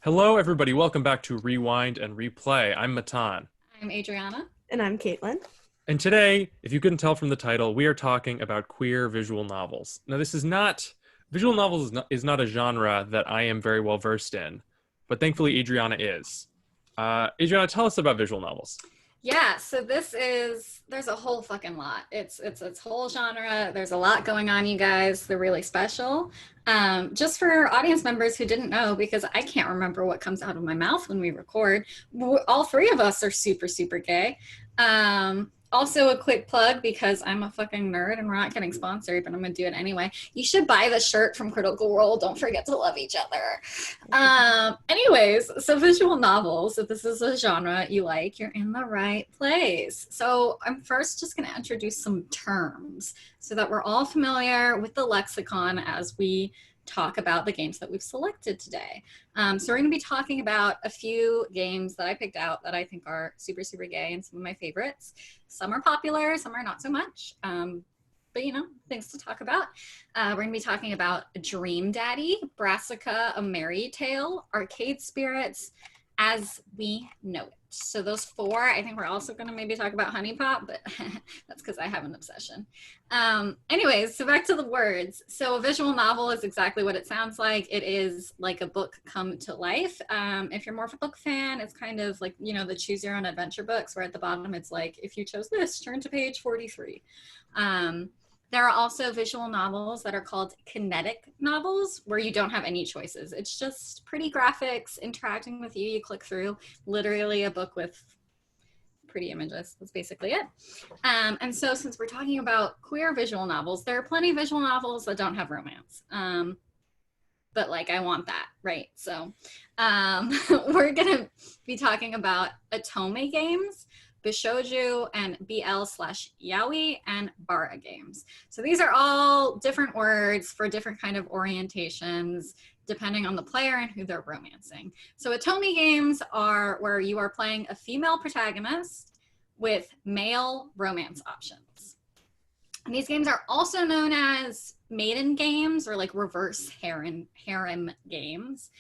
Hello, everybody. Welcome back to Rewind and Replay. I'm Matan. I'm Adriana. And I'm Caitlin. And today, if you couldn't tell from the title, we are talking about queer visual novels. Now, visual novels is not a genre that I am very well versed in, but thankfully Adriana is. Adriana, tell us about visual novels. Yeah, so there's a whole fucking lot. It's whole genre. There's a lot going on, you guys. They're really special. Just for audience members who didn't know, because I can't remember what comes out of my mouth when we record, all three of us are super, super gay. Also a quick plug, because I'm a fucking nerd and we're not getting sponsored, but I'm gonna do it anyway. You should buy the shirt from Critical Role. Don't forget to love each other. Anyways, so visual novels, if this is a genre you like, you're in the right place. So I'm first just gonna introduce some terms so that we're all familiar with the lexicon as we talk about the games that we've selected today. So we're going to be talking about a few games that I picked out that I think are super, super gay and some of my favorites. Some are popular, some are not so much, but things to talk about. We're going to be talking about Dream Daddy, Brassica, A Merry Tale, Arcade Spirits, As We Know It. So those four. I think we're also going to maybe talk about Honey Pop, but that's because I have an obsession. Anyways, so back to the words. So a visual novel is exactly what it sounds like. It is like a book come to life. If you're more of a book fan, it's kind of like, the choose your own adventure books, where at the bottom it's like, if you chose this, turn to page 43. There are also visual novels that are called kinetic novels, where you don't have any choices. It's just pretty graphics interacting with you. You click through, literally a book with pretty images. That's basically it. And so since we're talking about queer visual novels, there are plenty of visual novels that don't have romance. But I want that, right? So we're gonna be talking about Otome games, Bishoujo, and BL/Yaoi, and Bara games. So these are all different words for different kind of orientations, depending on the player and who they're romancing. So Otome games are where you are playing a female protagonist with male romance options. And these games are also known as maiden games, or reverse harem games,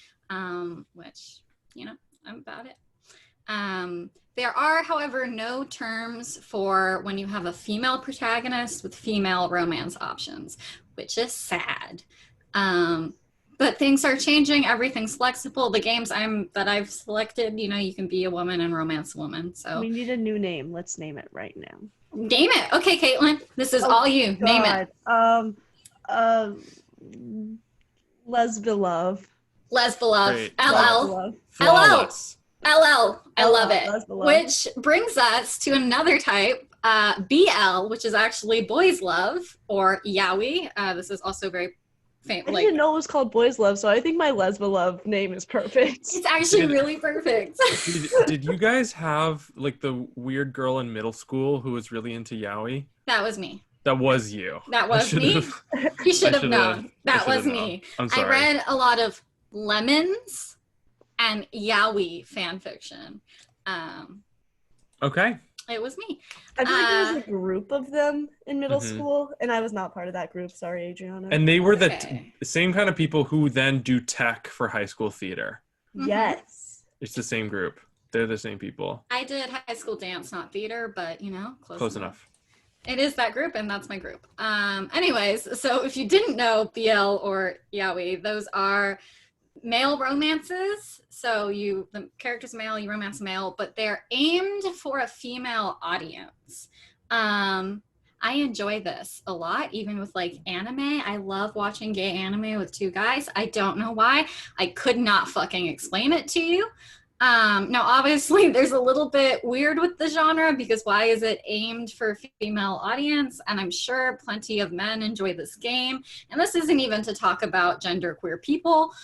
which, I'm about it. There are, however, no terms for when you have a female protagonist with female romance options, which is sad. But things are changing. Everything's flexible. The games that I've selected, you can be a woman and romance a woman. So we need a new name. Let's name it right now. Name it. Okay, Caitlin, this is all you. God. Name it. Lesbilove. Lesbilove. LL. Flawless. LL. I love it. Lesbilove. Which brings us to another type, BL, which is actually boys love, or yaoi. This is also very famous. I didn't know it was called Boys Love, so I think my Lesbilove name is perfect. It's actually really perfect. Did you guys have the weird girl in middle school who was really into yaoi? That was me. That was you. That was me. You should have known. That was me. I'm sorry. I read a lot of Lemons and yaoi fan fiction. Okay. It was me. I feel like there was a group of them in middle school, and I was not part of that group. Sorry, Adriana. And they were Okay. the same kind of people who then do tech for high school theater. Yes. It's the same group. They're the same people. I did high school dance, not theater, but Close enough. It is that group, and that's my group. Anyways, so if you didn't know BL or yaoi, those are male romances. So the character's male, you romance male, but they're aimed for a female audience. I enjoy this a lot, even with anime. I love watching gay anime with two guys. I don't know why. I could not fucking explain it to you. Now, obviously, there's a little bit weird with the genre, because why is it aimed for a female audience? And I'm sure plenty of men enjoy this game. And this isn't even to talk about genderqueer people.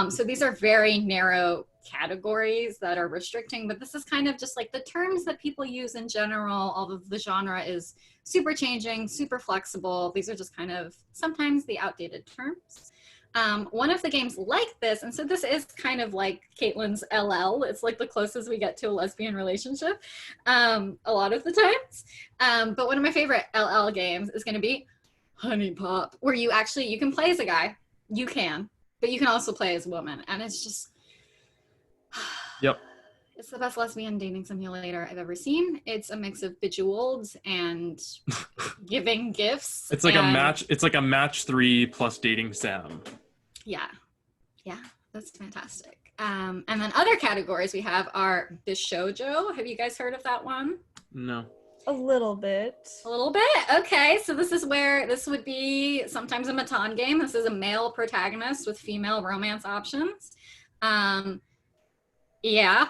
So these are very narrow categories that are restricting, but this is kind of just the terms that people use in general. All of the genre is super changing, super flexible. These are just kind of sometimes the outdated terms. One of the games like this, and so this is kind of like Caitlin's LL, it's the closest we get to a lesbian relationship a lot of the times. But one of my favorite LL games is going to be Honey Pop, where you can play as a guy, but you can also play as a woman, and it's just Yep. It's the best lesbian dating simulator I've ever seen. It's a mix of Bejeweled and giving gifts. It's like a match. It's like a match 3 plus dating sim. Yeah. Yeah. That's fantastic. And then other categories we have are Bishoujo. Have you guys heard of that one? No. A little bit. A little bit. Okay. So this is where this would be sometimes a Matan game. This is a male protagonist with female romance options. Yeah.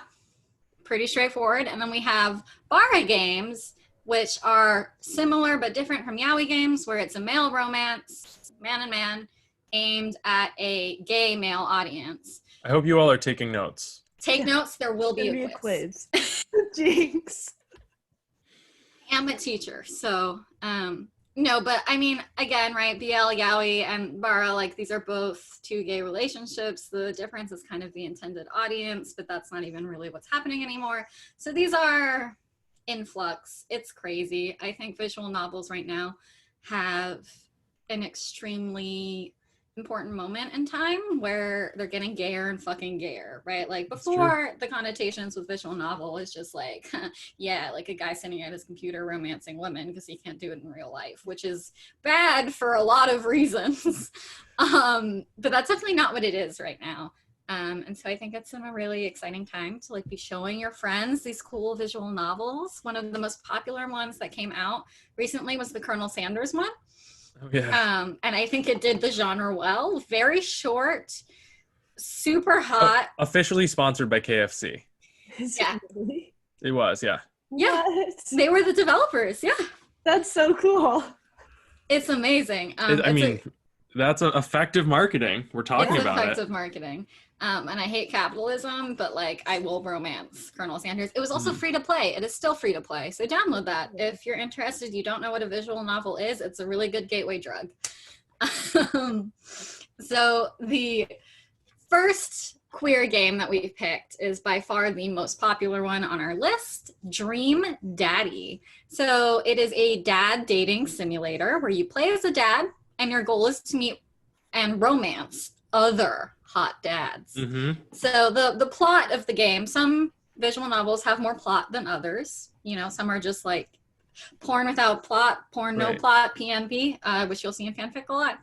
Pretty straightforward. And then we have Bara games, which are similar but different from yaoi games, where it's a male romance, man and man, aimed at a gay male audience. I hope you all are taking notes. Take notes, there will be Gonna a quiz. Jinx. I'm a teacher, so no, but I mean, again, right, BL, yaoi, and Bara, like, these are both two gay relationships. The difference is kind of the intended audience, but that's not even really what's happening anymore. So these are in flux. It's crazy. I think visual novels right now have an extremely important moment in time where they're getting gayer and fucking gayer, right? Like before, the connotations with visual novel is just like, yeah, like a guy sitting at his computer romancing women because he can't do it in real life, which is bad for a lot of reasons. But that's definitely not what it is right now. And so I think it's in a really exciting time to like be showing your friends these cool visual novels. One of the most popular ones that came out recently was the Colonel Sanders one. Oh, yeah. And I think it did the genre well. Very short, super hot. Officially sponsored by KFC. Yeah. Really? It was, yeah. Yeah. What? They were the developers. Yeah. That's so cool. It's amazing. That's effective marketing. We're talking it's about effective marketing. And I hate capitalism, but like I will romance Colonel Sanders. It was also free to play. It is still free to play. So download that. If you're interested, you don't know what a visual novel is, it's a really good gateway drug. So the first queer game that we've picked is by far the most popular one on our list, Dream Daddy. So it is a dad dating simulator where you play as a dad and your goal is to meet and romance other hot dads. So the plot of the game, some visual novels have more plot than others. You know, some are just like porn without plot, porn no plot, PNP, which you'll see in fanfic a lot.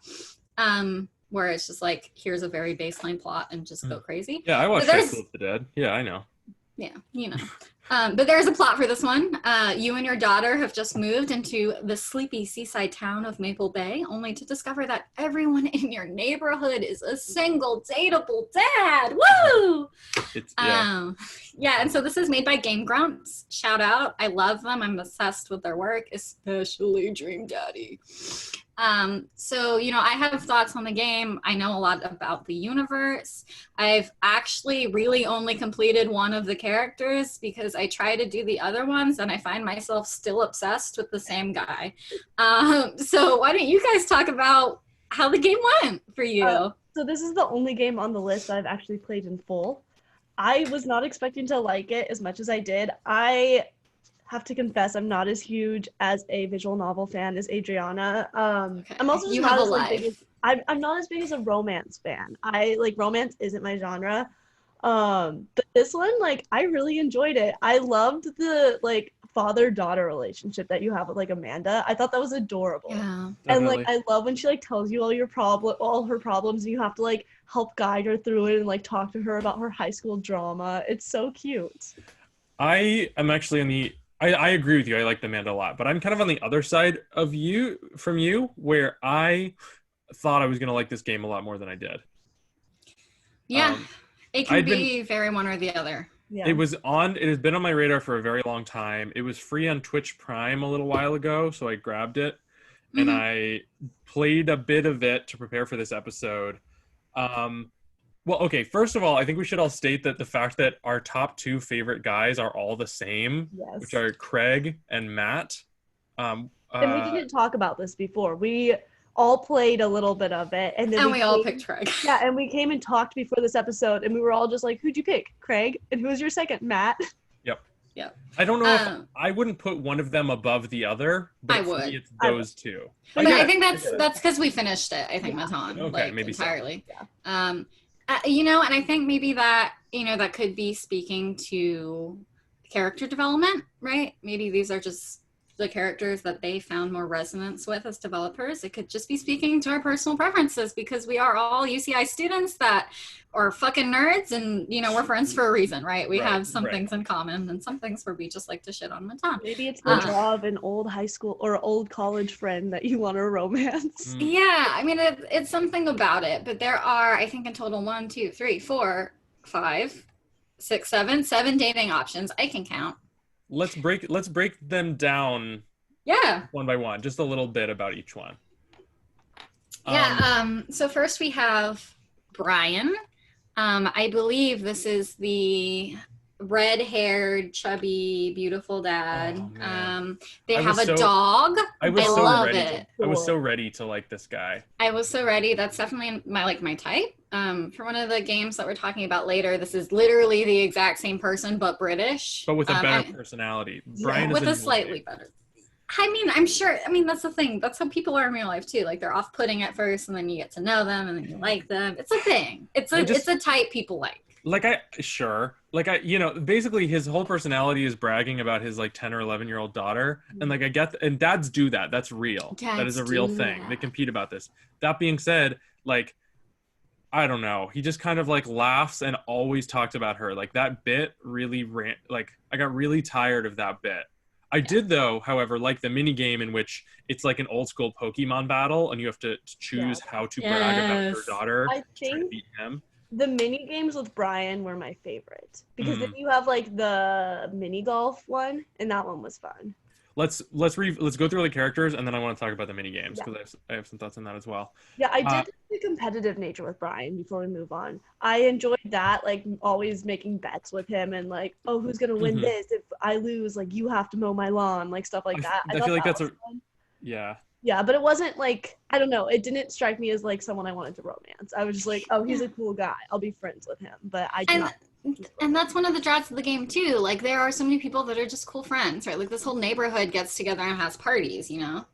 Where it's just like, here's a very baseline plot and just go crazy. Yeah, I watched High School of the Dead. Yeah, I know. Yeah, you know. But there's a plot for this one. You and your daughter have just moved into the sleepy seaside town of Maple Bay, only to discover that everyone in your neighborhood is a single dateable dad. Woo! Yeah, and so this is made by Game Grumps. Shout out. I love them. I'm obsessed with their work, especially Dream Daddy. So, you know, I have thoughts on the game. I know a lot about the universe. I've actually really only completed one of the characters because I try to do the other ones and I find myself still obsessed with the same guy. So why don't you guys talk about how the game went for you? So this is the only game on the list that I've actually played in full. I was not expecting to like it as much as I did. I have to confess, I'm not as huge as a visual novel fan as Adriana. I'm also just not as big as, I'm not as big as a romance fan. I like romance isn't my genre. But this one, like, I really enjoyed it. I loved the like father-daughter relationship that you have with like Amanda. I thought that was adorable. Yeah. And like I love when she like tells you all her problems and you have to like help guide her through it and like talk to her about her high school drama. It's so cute. I am actually I agree with you. I like the Amanda a lot, but I'm kind of on the other side of from you, where I thought I was going to like this game a lot more than I did. Yeah, it can be very one or the other. Yeah. It has been on my radar for a very long time. It was free on Twitch Prime a little while ago, so I grabbed it and I played a bit of it to prepare for this episode. Well, okay, first of all, I think we should all state that the fact that our top 2 favorite guys are all the same, which are Craig and Matt. And we didn't talk about this before. We all played a little bit of it. And then we all picked Craig. Yeah, and we came and talked before this episode, and we were all just like, who'd you pick? Craig? And who was your second? Matt? Yep. I don't know if I wouldn't put one of them above the other, but I would. For me, it's those two. But I think that's because we finished it, I think, Matan. Okay, like, maybe entirely. so. You know, and I think maybe that that could be speaking to character development, right? Maybe these are just the characters that they found more resonance with as developers. It could just be speaking to our personal preferences because we are all UCI students that are fucking nerds, and we're friends for a reason, right? We have some things in common and some things where we just like to shit on a ton. Maybe it's the draw of an old high school or old college friend that you want to romance. Yeah, I mean, it's something about it, but there are, I think in total, 1, 2, 3, 4, 5, 6, 7 dating options. I can count. Let's break them down. Yeah. One by one, just a little bit about each one. Yeah. So first we have Brian. I believe this is the red-haired, chubby, beautiful dad. They have a dog. I love it. I was so ready to like this guy. I was so ready. That's definitely my type. For one of the games that we're talking about later, this is literally the exact same person but British. But with a better personality. Brian is with a slightly better. I mean, I'm sure. I mean, that's the thing. That's how people are in real life too. Like they're off-putting at first, and then you get to know them, and then you like them. It's a thing. It's a type people like. Basically his whole personality is bragging about his 10 or 11-year-old daughter, and I get and dads do that. That's real. That is a real thing. They compete about this. That being said, I don't know, he just kind of laughs and always talks about her. That bit really ran, I got really tired of that bit. I did, though, however, like the mini game in which it's like an old school Pokemon battle and you have to choose how to brag about your daughter to beat him. The mini games with Brian were my favorite because then you have the mini golf one, and that one was fun. Let's go through the characters, and then I want to talk about the mini games because I have some thoughts on that as well. Yeah, I did the competitive nature with Brian before we move on. I enjoyed that, always making bets with him and who's gonna win this? If I lose, you have to mow my lawn, stuff like that. I feel like that's fun. Yeah, but it wasn't I don't know, it didn't strike me as someone I wanted to romance. I was just oh, he's a cool guy, I'll be friends with him, but I did not. And that's one of the draws of the game too. There are so many people that are just cool friends, right? This whole neighborhood gets together and has parties, Yeah.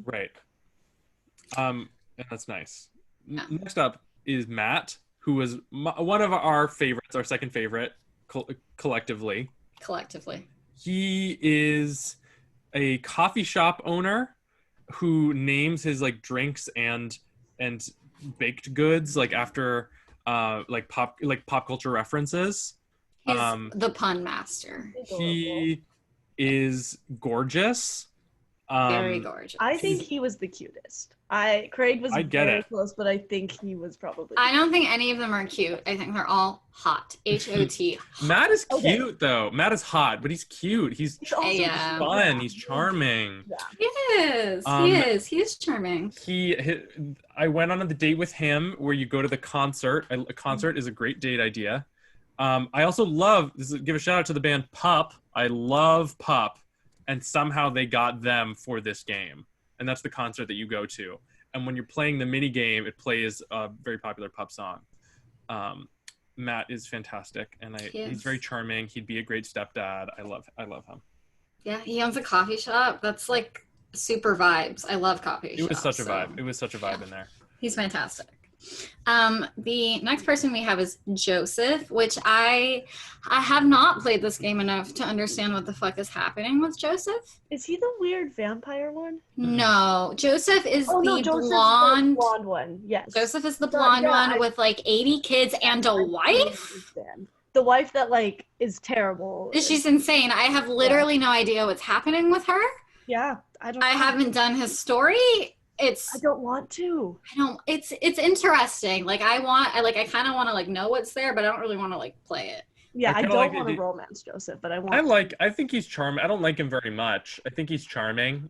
Right. And that's nice. Next up is Matt, who was one of our favorites, our second favorite collectively. He is a coffee shop owner who names his drinks and baked goods after pop culture references. He's the pun master. He is gorgeous. Very gorgeous. I think he was the cutest. Craig was very close, but I think he was probably. I don't think any of them are cute. I think they're all hot. H-O-T. Matt is cute though. Matt is hot, but he's cute. He's also fun. He's charming. Yeah. He is. He is charming. I went on the date with him where you go to the concert. A concert is a great date idea. I also give a shout out to the band Pup. I love Pup. And somehow they got them for this game. And that's the concert that you go to. And when you're playing the mini game, it plays a very popular Pup song. Matt is fantastic, and he's very charming. He'd be a great stepdad. I love him. Yeah, he owns a coffee shop. That's super vibes. I love coffee shops. It was such a vibe. It was such a vibe in there. He's fantastic. The next person we have is Joseph, which I have not played this game enough to understand what the fuck is happening with Joseph. Is he the weird vampire one? No, Joseph is the blonde one. Yes, Joseph is the blonde one with 80 kids and a wife. The wife that is terrible. She's insane. I have literally no idea what's happening with her. Yeah, I haven't done his story. I don't want to. It's interesting. I kind of want to know what's there, but I don't really want to play it. Yeah, I don't want to romance Joseph, but I want. I think he's charming. I don't like him very much. I think he's charming.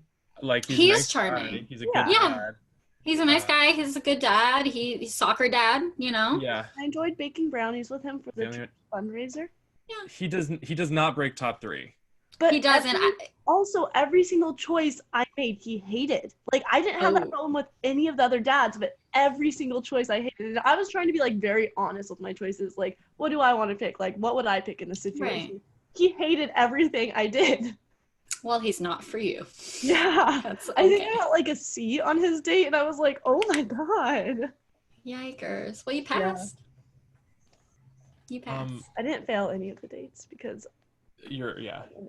He is charming. Guy. He's a good dad. He's a nice guy. He's a good dad. He's soccer dad. Yeah. I enjoyed baking brownies with him for the fundraiser. Yeah. He does not break top 3. But he doesn't. Also, every single choice I made, he hated. I didn't have that problem with any of the other dads, but every single choice I hated. And I was trying to be very honest with my choices. What do I want to pick? What would I pick in this situation? Right. He hated everything I did. Well, he's not for you. Yeah. That's okay. I think I got a C on his date, and I was oh my god. Yikers. Well, you passed. You pass. I didn't fail any of the dates because You're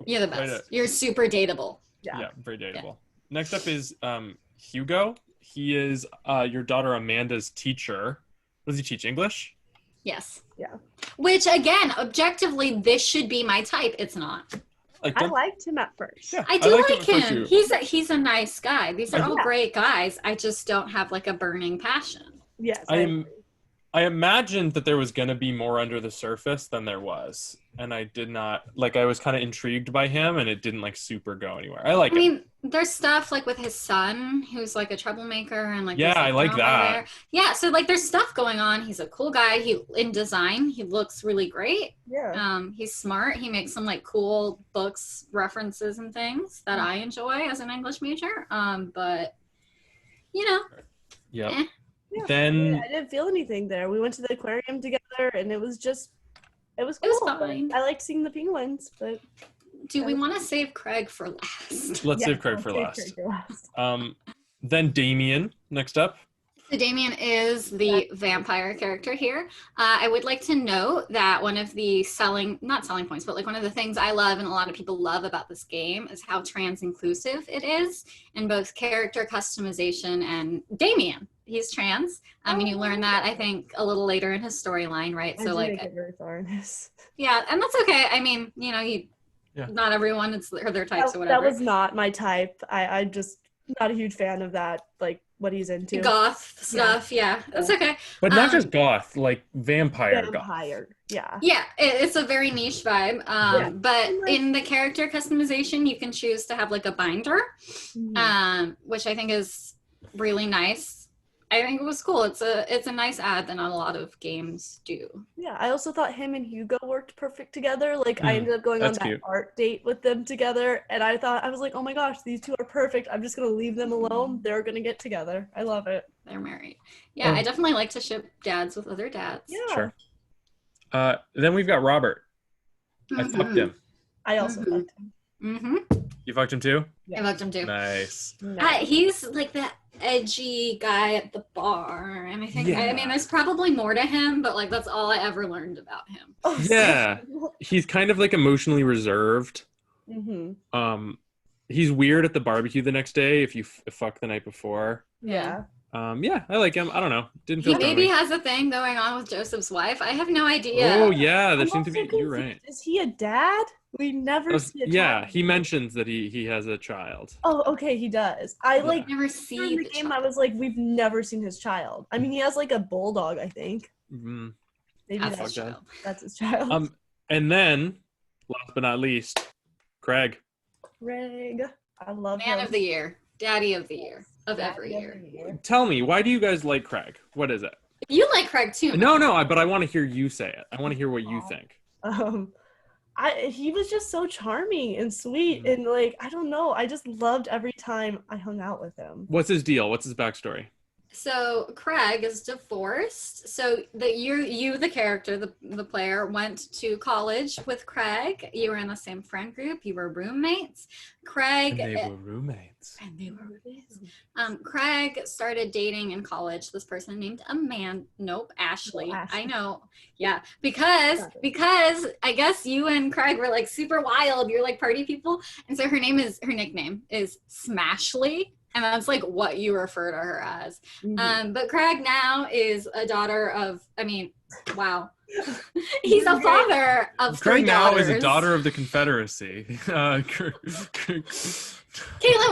You're the best. You're super dateable. yeah. very dateable. Yeah. Next up is Hugo. He is your daughter Amanda's teacher. What does he teach? English? Yes. Yeah. Which again, objectively, this should be my type. It's not. I liked him at first. Yeah, I do liked like at first him. too. He's a nice guy. These are all great guys. I just don't have like a burning passion. Yes. I imagined that there was going to be more under the surface than there was. And I did not, like, I was kind of intrigued by him and it didn't, like, super go anywhere. I like him. mean, there's stuff like with his son who's like a troublemaker and like, yeah, I like that. there. Yeah, so like there's stuff going on. He's a cool guy. He in design, he looks really great. Yeah. He's smart. He makes some like cool books, references and things that I enjoy as an English major. But you know. Yep. Yeah, Then I didn't feel anything there. We went to the aquarium together, and it was cool. It was fine. I liked seeing the penguins, but do we want to save Craig for last? let's save Craig for last. Then Damien next up. So Damien is the vampire character here. I would like to note that one of the not selling points, but like one of the things I love and a lot of people love about this game is how trans inclusive it is in both character customization and Damien. He's trans. And you learn that I think a little later in his storyline, right? So like, yeah, and that's okay. I mean, you know, not everyone it's their types or whatever. That was not my type. I just not a huge fan of that. Like what he's into. Goth stuff, yeah. That's okay. But not just goth, like vampire goth. Yeah. Yeah, it's a very niche vibe. But in the character customization, you can choose to have like a binder, which I think is really nice. I think it was cool. It's a nice ad that not a lot of games do. Yeah, I also thought him and Hugo worked perfect together. Like I ended up going on that cute. art date with them together, and I was like, oh my gosh, these two are perfect. I'm just gonna leave them alone. They're gonna get together. I love it. They're married. Yeah, I definitely like to ship dads with other dads. Yeah. Sure. Then we've got Robert. I fucked him. I also fucked him. You fucked him too? I fucked him too. Nice. He's like that edgy guy at the bar, and I think I mean there's probably more to him, but like that's all I ever learned about him. Yeah, he's kind of like emotionally reserved. He's weird at the barbecue the next day if you fuck the night before. Yeah. Yeah, I like him. I don't know. Didn't feel he maybe has a thing going on with Joseph's wife. I have no idea. Oh yeah, there seems to be. You're right. Is he a dad? We never see a child. Yeah, he mentions that he has a child. Oh, okay, he does. I never see during the game. I was like, we've never seen his child. I mean, he has like a bulldog, I think. Mm-hmm. Maybe that's his child. And then, last but not least, Craig. I love Man him. of the year, daddy of the year, of every year. Tell me, why do you guys like Craig? What is it? You like Craig too. No, but I want to hear you say it. I want to hear what you think. He was just so charming and sweet and like I don't know. I just loved every time I hung out with him. What's his deal? What's his backstory? So Craig is divorced. So the character, the player, went to college with Craig. You were in the same friend group. You were roommates. Craig. And they were roommates. Craig started dating in college this person named Ashley. I know. Yeah, because I guess you and Craig were like super wild. You're like party people, and so her nickname is Smashly. And that's like what you refer to her as. But Craig now is a daughter of, wow. He's a father of Craig three now daughters. is a daughter of the Confederacy. Caitlin,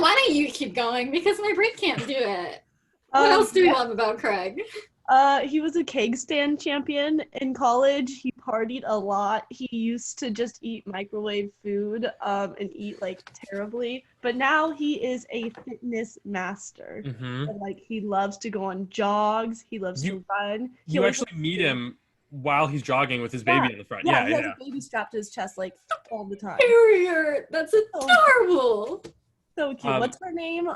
why don't you keep going? Because my brain can't do it. What else do you love about Craig? He was a keg stand champion in college. He partied a lot. He used to just eat microwave food and eat like terribly. But now he is a fitness master. And, like he loves to go on jogs. He loves to run. You actually meet him while he's jogging with his baby in the front. Yeah, he has a baby strapped to his chest like all the time. Carrier. That's adorable. So cute. What's her name?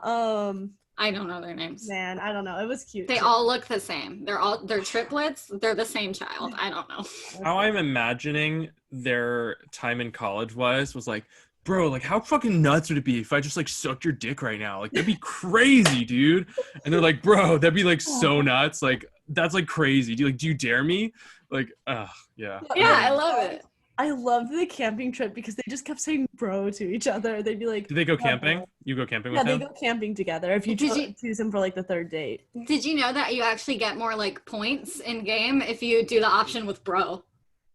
I don't know their names. Man, I don't know. It was cute. They all look the same. They're triplets. They're the same child. I don't know. How I'm imagining their time in college was like, bro, like how fucking nuts would it be if I just like sucked your dick right now? Like that'd be crazy, dude. And they're like, bro, that'd be like so nuts. Like that's like crazy. Do you dare me? Like, yeah. Yeah, I love it. I loved the camping trip because they just kept saying bro to each other. They'd be like, Did they go "Yeah, camping? bro." You go camping Yeah, with they him? go camping together if you choose them for like the third date. Did you know that you actually get more like points in game if you do the option with bro?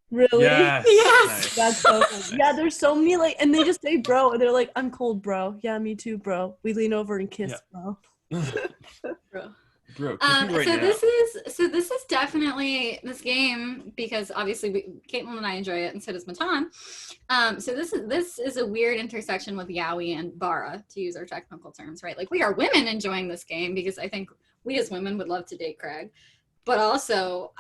Really? Yes. Yes. Nice. That's so funny. Nice. Yeah, there's so many like, and they just say bro, and they're like, I'm cold, bro. Yeah, me too, bro. We lean over and kiss, bro. Bro. Bro, kiss me right now. This is definitely this game because obviously Caitlin and I enjoy it, and so does Matan. So this is a weird intersection with yaoi and bara, to use our technical terms, right? Like we are women enjoying this game because I think we as women would love to date Craig, but also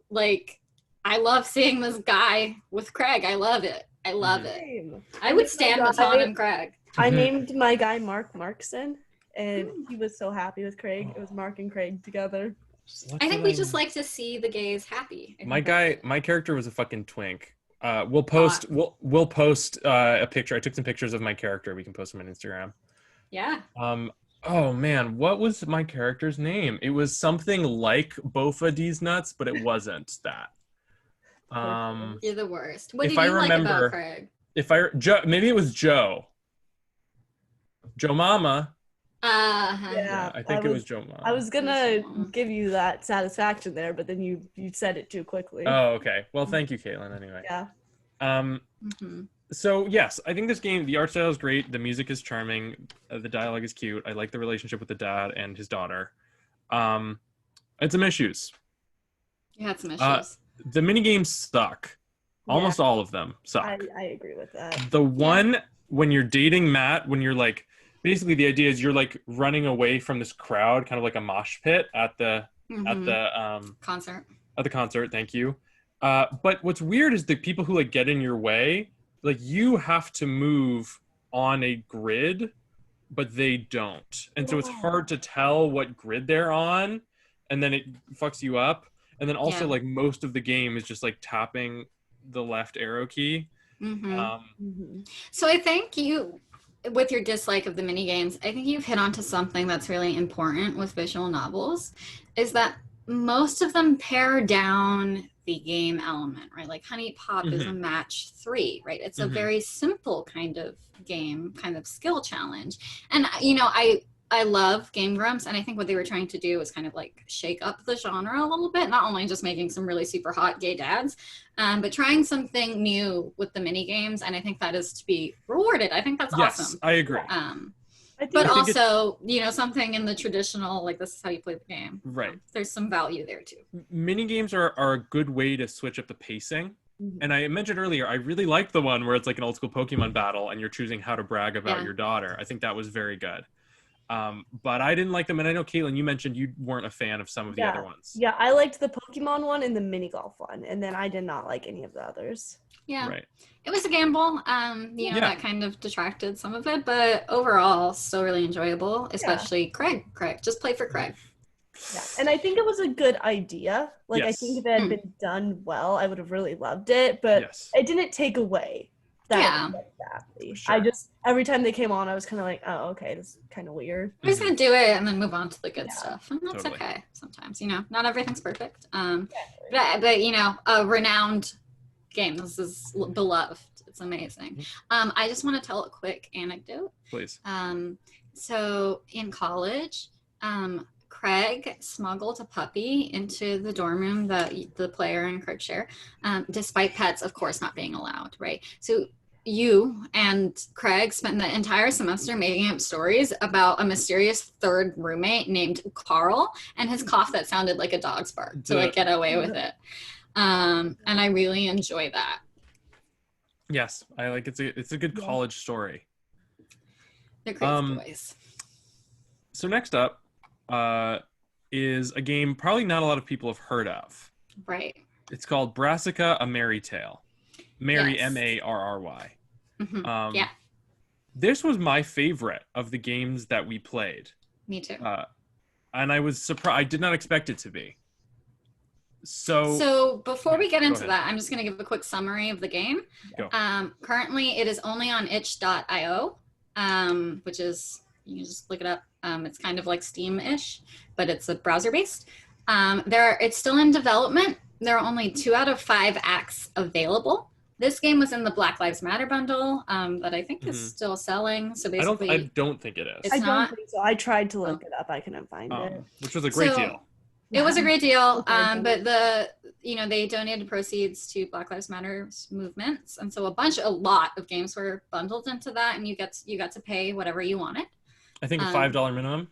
like I love seeing this guy with Craig. I love it. I love it. Same. I would stand Matan and Craig. I named my guy Mark Markson, and he was so happy with Craig. It was Mark and Craig together. I think we just like to see the gays happy. My character was a fucking twink. We'll post a picture. I took some pictures of my character. We can post them on Instagram. Yeah. Oh man, what was my character's name? It was something like Bofa D's Nuts, but it wasn't that. You're the worst. What if did I you remember, like about Craig? Maybe it was Joe Mama. Yeah, I think it was Joe Mama. I was gonna give you that satisfaction there, but then you said it too quickly. Oh, okay. Well, thank you, Caitlin. Anyway. Yeah. So yes, I think this game, the art style is great. The music is charming. The dialogue is cute. I like the relationship with the dad and his daughter. Had some issues. You had some issues. The mini games suck. Almost all of them suck. I agree with that. The one when you're dating Matt, when you're like, basically the idea is you're like running away from this crowd, kind of like a mosh pit at the concert. At the concert, thank you. But what's weird is the people who like get in your way, like you have to move on a grid, but they don't. And so it's hard to tell what grid they're on, and then it fucks you up. And then also like most of the game is just like tapping the left arrow key. So I think you, with your dislike of the mini games, I think you've hit onto something that's really important with visual novels, is that most of them pare down the game element, right? Like Honey Pop is a match 3, right? It's a very simple kind of game, kind of skill challenge. And you know, I love Game Grumps, and I think what they were trying to do was kind of like shake up the genre a little bit, not only just making some really super hot gay dads, but trying something new with the mini games, and I think that is to be rewarded. I think that's awesome. Yes, I agree. But also, you know, something in the traditional, like this is how you play the game. Right. There's some value there too. Mini games are a good way to switch up the pacing. And I mentioned earlier, I really like the one where it's like an old school Pokemon battle and you're choosing how to brag about your daughter. I think that was very good. But I didn't like them, and I know Caitlin, you mentioned you weren't a fan of some of the other ones. Yeah, I liked the Pokemon one and the mini golf one, and then I did not like any of the others. Yeah, right. It was a gamble. You know, that kind of detracted some of it, but overall, still really enjoyable. Especially Craig. Just play for Craig. Yeah, and I think it was a good idea. Like, I think if it had been done well, I would have really loved it, but it didn't take away that exactly. Sure. I just, every time they came on, I was kind of like, oh, okay, this is kind of weird. We're just gonna do it and then move on to the good stuff, and that's okay. Sometimes, you know, not everything's perfect. But you know, a renowned game. This is beloved. It's amazing. I just want to tell a quick anecdote. Please. So in college, Craig smuggled a puppy into the dorm room that the player and Craig share, despite pets, of course, not being allowed, right? So you and Craig spent the entire semester making up stories about a mysterious third roommate named Carl and his cough that sounded like a dog's bark to like get away with it. And I really enjoy that. Yes, I like it's a good college story. They're crazy boys. So next up is a game probably not a lot of people have heard of. Right. It's called Brassica, A Merry Tale. Marry, M-A-R-R-Y. Yeah. This was my favorite of the games that we played. Me too. And I was surprised. I did not expect it to be. So before we get into that, I'm just going to give a quick summary of the game. Go. Currently, it is only on itch.io, which is, you can just look it up. It's kind of like Steam-ish, but it's a browser-based. It's still in development. there are only 2 out of 5 acts available. This game was in the Black Lives Matter bundle that I think is Hmm. still selling. So I basically, don't think it it's I is. don't not. think so. I tried to Oh. look it up. I couldn't find it. Which was a great So deal. it was a great deal, Okay, but they donated proceeds to Black Lives Matter movements, and so a lot of games were bundled into that, and you got to pay whatever you wanted. I think a Um, $5 minimum,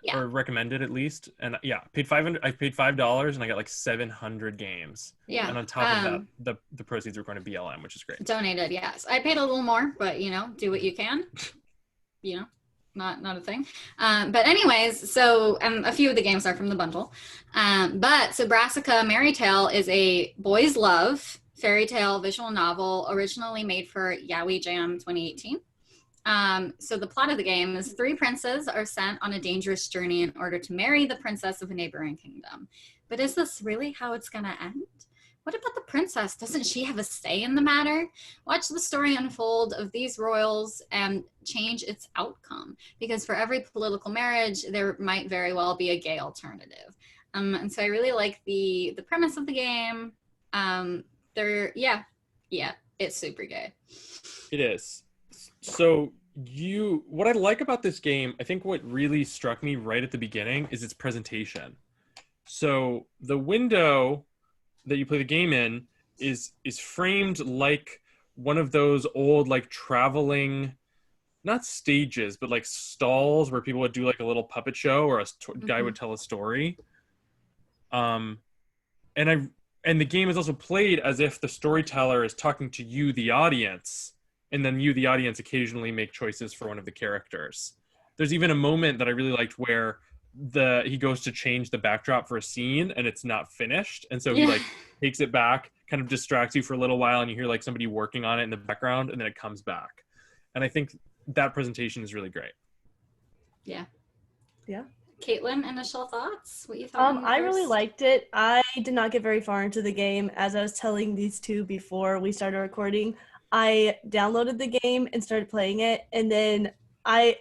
yeah, or recommended at least. And yeah, paid 500. I paid $5 and I got like 700 games. yeah. And on top of that, the proceeds were going to BLM, which is great. Donated, yes. I paid a little more, but do what you can. Not a thing. But anyways, so a few of the games are from the bundle. But so Brassica Merry Tale is a boys' love fairy tale visual novel originally made for Yowie Jam 2018. So the plot of the game is 3 princes are sent on a dangerous journey in order to marry the princess of a neighboring kingdom. But is this really how it's going to end? What about the princess? Doesn't she have a say in the matter? Watch the story unfold of these royals and change its outcome. Because for every political marriage, there might very well be a gay alternative. And so I really like the premise of the game. It's super gay. It is. So what I like about this game, I think what really struck me right at the beginning is its presentation. So the window that you play the game in is framed like one of those old like traveling, not stages, but like stalls where people would do like a little puppet show or guy would tell a story. And the game is also played as if the storyteller is talking to you, the audience, and then you, the audience, occasionally make choices for one of the characters. There's even a moment that I really liked where he goes to change the backdrop for a scene and it's not finished, and so he like takes it back, kind of distracts you for a little while, and you hear like somebody working on it in the background, and then it comes back. And I think that presentation is really great. Yeah. Yeah. Caitlin, initial thoughts? What you thought? I really liked it. I did not get very far into the game. As I was telling these two before we started recording, I downloaded the game and started playing it, and then I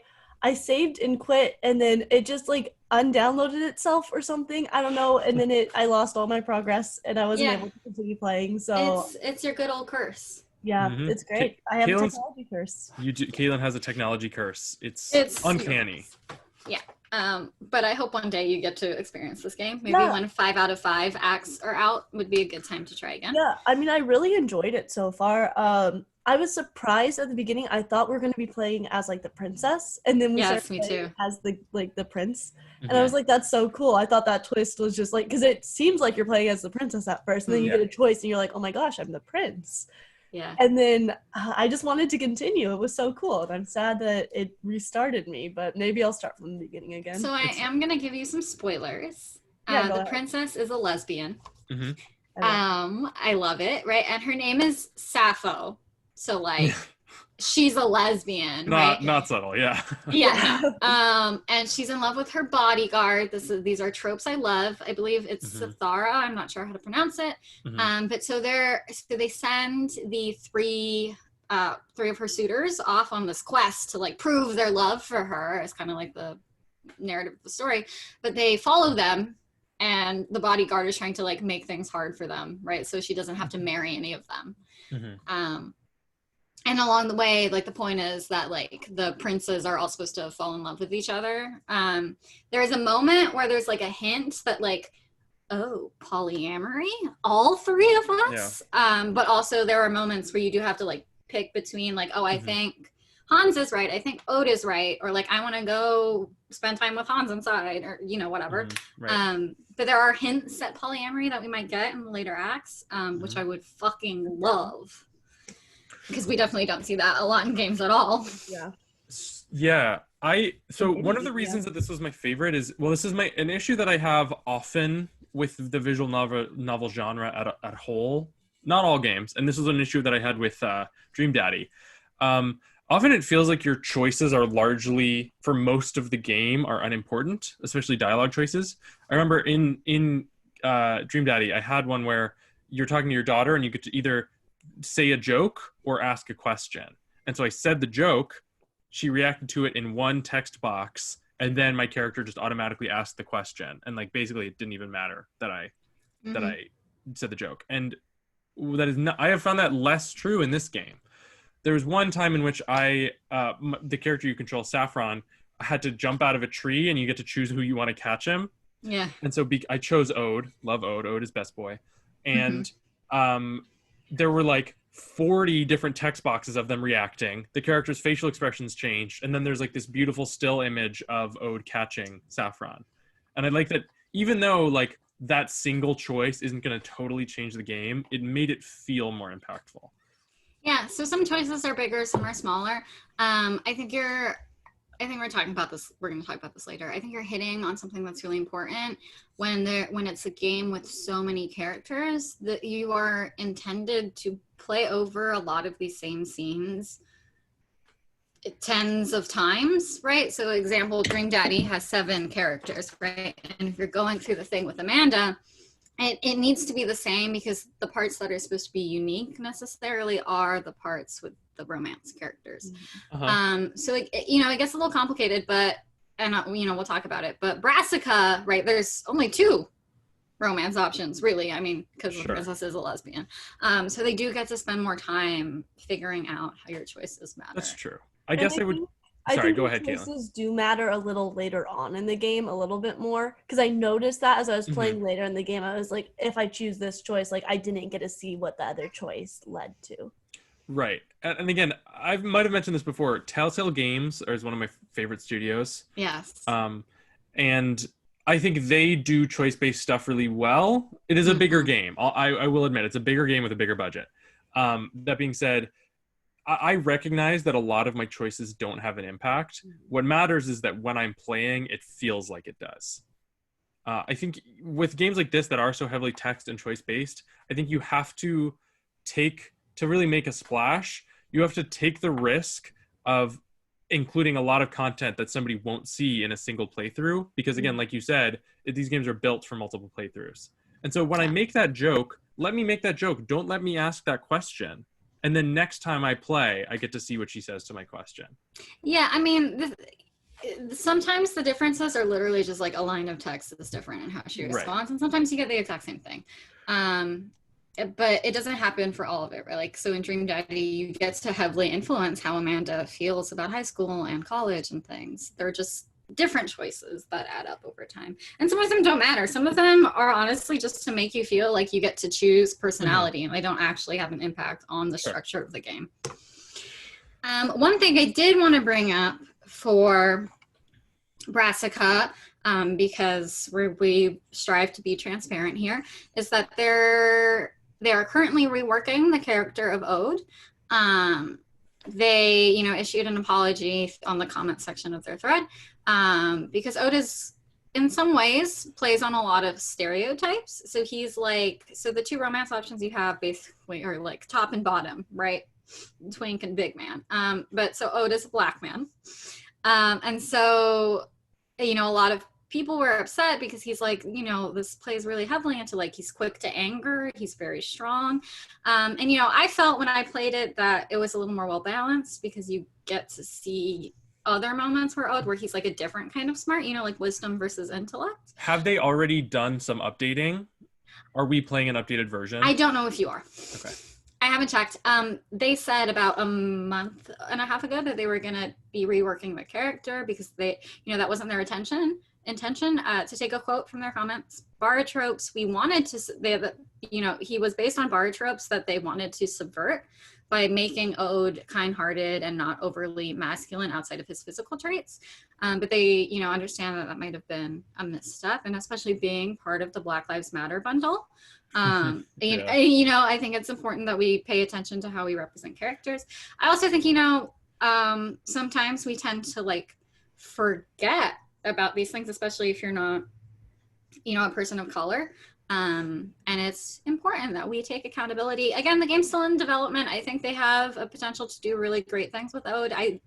saved and quit, and then it just like undownloaded itself or something. I don't know, and then I lost all my progress and I wasn't able to continue playing. So it's your good old curse. yeah, Mm-hmm. It's great. I have a technology curse. Caitlin has a technology curse. It's uncanny. Yeah. But I hope one day you get to experience this game. Maybe when 5 out of 5 acts are out would be a good time to try again. Yeah, I mean, I really enjoyed it so far. I was surprised at the beginning. I thought we were going to be playing as like the princess, and then we started playing as the prince. And I was like, that's so cool. I thought that twist was just like, because it seems like you're playing as the princess at first, and then you get a choice, and you're like, oh my gosh, I'm the prince. Yeah. And then I just wanted to continue. It was so cool. And I'm sad that it restarted me, but maybe I'll start from the beginning again. So I am going to give you some spoilers. The princess is a lesbian. Mm-hmm. I love it, right? And her name is Sappho. So like she's a lesbian, right? Not subtle, yeah. Yeah. No. And she's in love with her bodyguard. These are tropes I love. I believe it's Sathara. I'm not sure how to pronounce it. But so they send the three of her suitors off on this quest to like prove their love for her. It's kind of like the narrative of the story. But they follow them, and the bodyguard is trying to like make things hard for them, right? So she doesn't have to marry any of them. And along the way, like the point is that like the princes are all supposed to fall in love with each other. There is a moment where there's like a hint that like, oh, polyamory, all 3 of us. Yeah. But also there are moments where you do have to like pick between like, oh, I think Hans is right. I think Ode is right. Or like, I want to go spend time with Hans inside, or, whatever. Right. But there are hints at polyamory that we might get in the later acts, which I would fucking love. Because we definitely don't see that a lot in games at all. Yeah. So one of the reasons that this was my favorite is, well, this is an issue that I have often with the visual novel genre at whole. Not all games. And this was an issue that I had with Dream Daddy. Often it feels like your choices are largely, for most of the game, are unimportant, especially dialogue choices. I remember in Dream Daddy, I had one where you're talking to your daughter and you get to either say a joke or ask a question. And so I said the joke, she reacted to it in one text box, and then my character just automatically asked the question. And like basically it didn't even matter that I said the joke. And that is not, I have found that less true in this game. There was one time in which the character you control, Saffron, had to jump out of a tree, and you get to choose who you want to catch him. Yeah. And so I chose Ode. Love Ode. Ode is best boy. And there were like 40 different text boxes of them reacting. The character's facial expressions changed. And then there's like this beautiful still image of Ode catching Saffron. And I like that even though like that single choice isn't going to totally change the game, it made it feel more impactful. Yeah, so some choices are bigger, some are smaller. I think we're talking about this. We're going to talk about this later. I think you're hitting on something that's really important when it's a game with so many characters that you are intended to play over a lot of these same scenes tens of times, right? So example, Dream Daddy has 7 characters, right? And if you're going through the thing with Amanda, it needs to be the same because the parts that are supposed to be unique necessarily are the parts with the romance characters. So it gets a little complicated, and we'll talk about it. But Brassica, right? There's only 2 romance options, really. I mean, because the princess is a lesbian. So they do get to spend more time figuring out how your choices matter. That's true. I guess I would. Sorry, go ahead, Caitlin. Choices do matter a little later on in the game, a little bit more, because I noticed that as I was playing later in the game. I was like, if I choose this choice, like I didn't get to see what the other choice led to. Right. And again, I might have mentioned this before. Telltale Games is one of my favorite studios. Yes. And I think they do choice-based stuff really well. It is a bigger game. I will admit, it's a bigger game with a bigger budget. That being said, I recognize that a lot of my choices don't have an impact. What matters is that when I'm playing, it feels like it does. I think with games like this that are so heavily text and choice-based, I think you have to really make a splash, you have to take the risk of including a lot of content that somebody won't see in a single playthrough. Because again, like you said, these games are built for multiple playthroughs. And so when I make that joke, let me make that joke. Don't let me ask that question. And then next time I play, I get to see what she says to my question. Yeah, I mean, sometimes the differences are literally just like a line of text is different in how she responds. Right. And sometimes you get the exact same thing. But it doesn't happen for all of it, right? Like, so in Dream Daddy, you get to heavily influence how Amanda feels about high school and college and things. They're just different choices that add up over time. And some of them don't matter. Some of them are honestly just to make you feel like you get to choose personality and they don't actually have an impact on the structure of the game. One thing I did want to bring up for Brassica, because we strive to be transparent here, is that they are currently reworking the character of Ode. They, issued an apology on the comment section of their thread because Ode is, in some ways, plays on a lot of stereotypes. So he's so the 2 romance options you have basically are like top and bottom, right? Twink and big man. But so Ode is a black man. And so, a lot of people were upset because he's this plays really heavily into he's quick to anger, he's very strong. And I felt when I played it that it was a little more well balanced because you get to see other moments where he's a different kind of smart, wisdom versus intellect. Have they already done some updating? Are we playing an updated version? I don't know if you are. Okay. I haven't checked. They said about a month and a half ago that they were going to be reworking the character because they, that wasn't their intention. To take a quote from their comments, baritropes we wanted to, he was based on baritropes that they wanted to subvert by making Ode kind-hearted and not overly masculine outside of his physical traits. But they, understand that might have been a misstep, and especially being part of the Black Lives Matter bundle. I think it's important that we pay attention to how we represent characters. I also think, sometimes we tend to forget about these things, especially if you're not, a person of color. And it's important that we take accountability. Again, the game's still in development. I think they have a potential to do really great things with Ode. I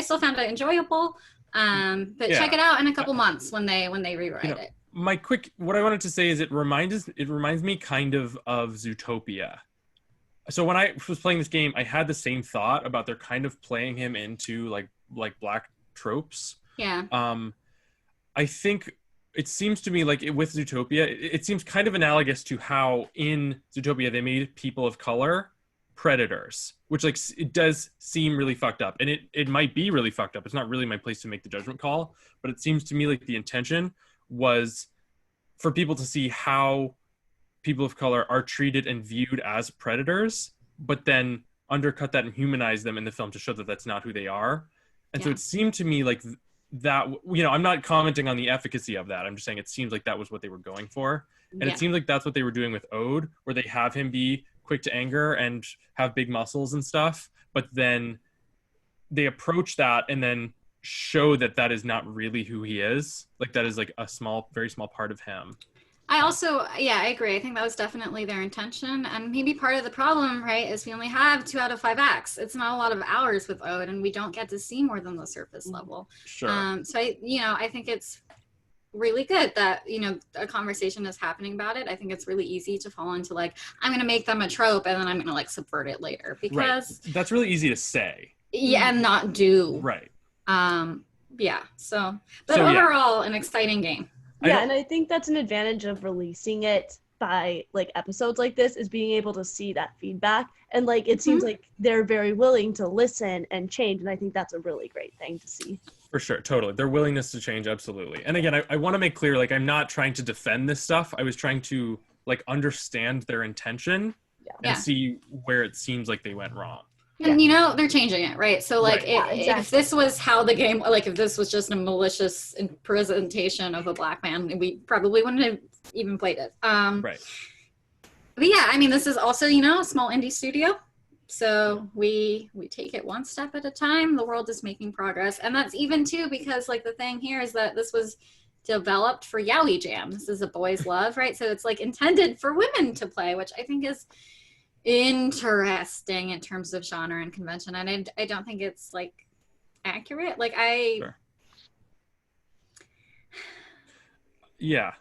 still found it enjoyable. But check it out in a couple months when they rewrite it. What I wanted to say is it reminds me kind of Zootopia. So when I was playing this game, I had the same thought about they're kind of playing him into like black tropes. Yeah. I think it seems to me like with Zootopia, it seems kind of analogous to how in Zootopia they made people of color predators, which like it does seem really fucked up, and it might be really fucked up. It's not really my place to make the judgment call, but it seems to me like the intention was for people to see how people of color are treated and viewed as predators, but then undercut that and humanize them in the film to show that that's not who they are. And so Yeah. it seemed to me like that, I'm not commenting on the efficacy of that. I'm just saying it seems like that was what they were going for. And Yeah. it seems like that's what they were doing with Ode, where they have him be quick to anger and have big muscles and stuff, but then they approach that and then show that that is not really who he is. Like that is like a small, very small part of him. I also, yeah, I agree. I think that was definitely their intention. And maybe part of the problem, right, is we only have 2 out of 5 acts. It's not a lot of hours with Ode, and we don't get to see more than the surface level. Sure. So I think it's really good that, a conversation is happening about it. I think it's really easy to fall into like, I'm going to make them a trope and then I'm going to like subvert it later because that's really easy to say. Yeah, and not do. Right. Yeah. But overall, an exciting game. Yeah, and I think that's an advantage of releasing it by like episodes like this is being able to see that feedback. And like it seems like they're very willing to listen and change. And I think that's a really great thing to see. For sure, totally. Their willingness to change, absolutely. And again, I want to make clear, like, I'm not trying to defend this stuff. I was trying to like understand their intention and see where it seems like they went wrong. And they're changing it, right? So like if this was how the game, like if this was just a malicious presentation of a black man, we probably wouldn't have even played it. Right. But yeah, I mean, this is also, a small indie studio. So we take it one step at a time. The world is making progress. And that's even too, because like the thing here is that this was developed for Yowie Jam. This is a boys' love, right? So it's like intended for women to play, which I think is interesting in terms of genre and convention, and I don't think it's like accurate. Like Sure. Yeah.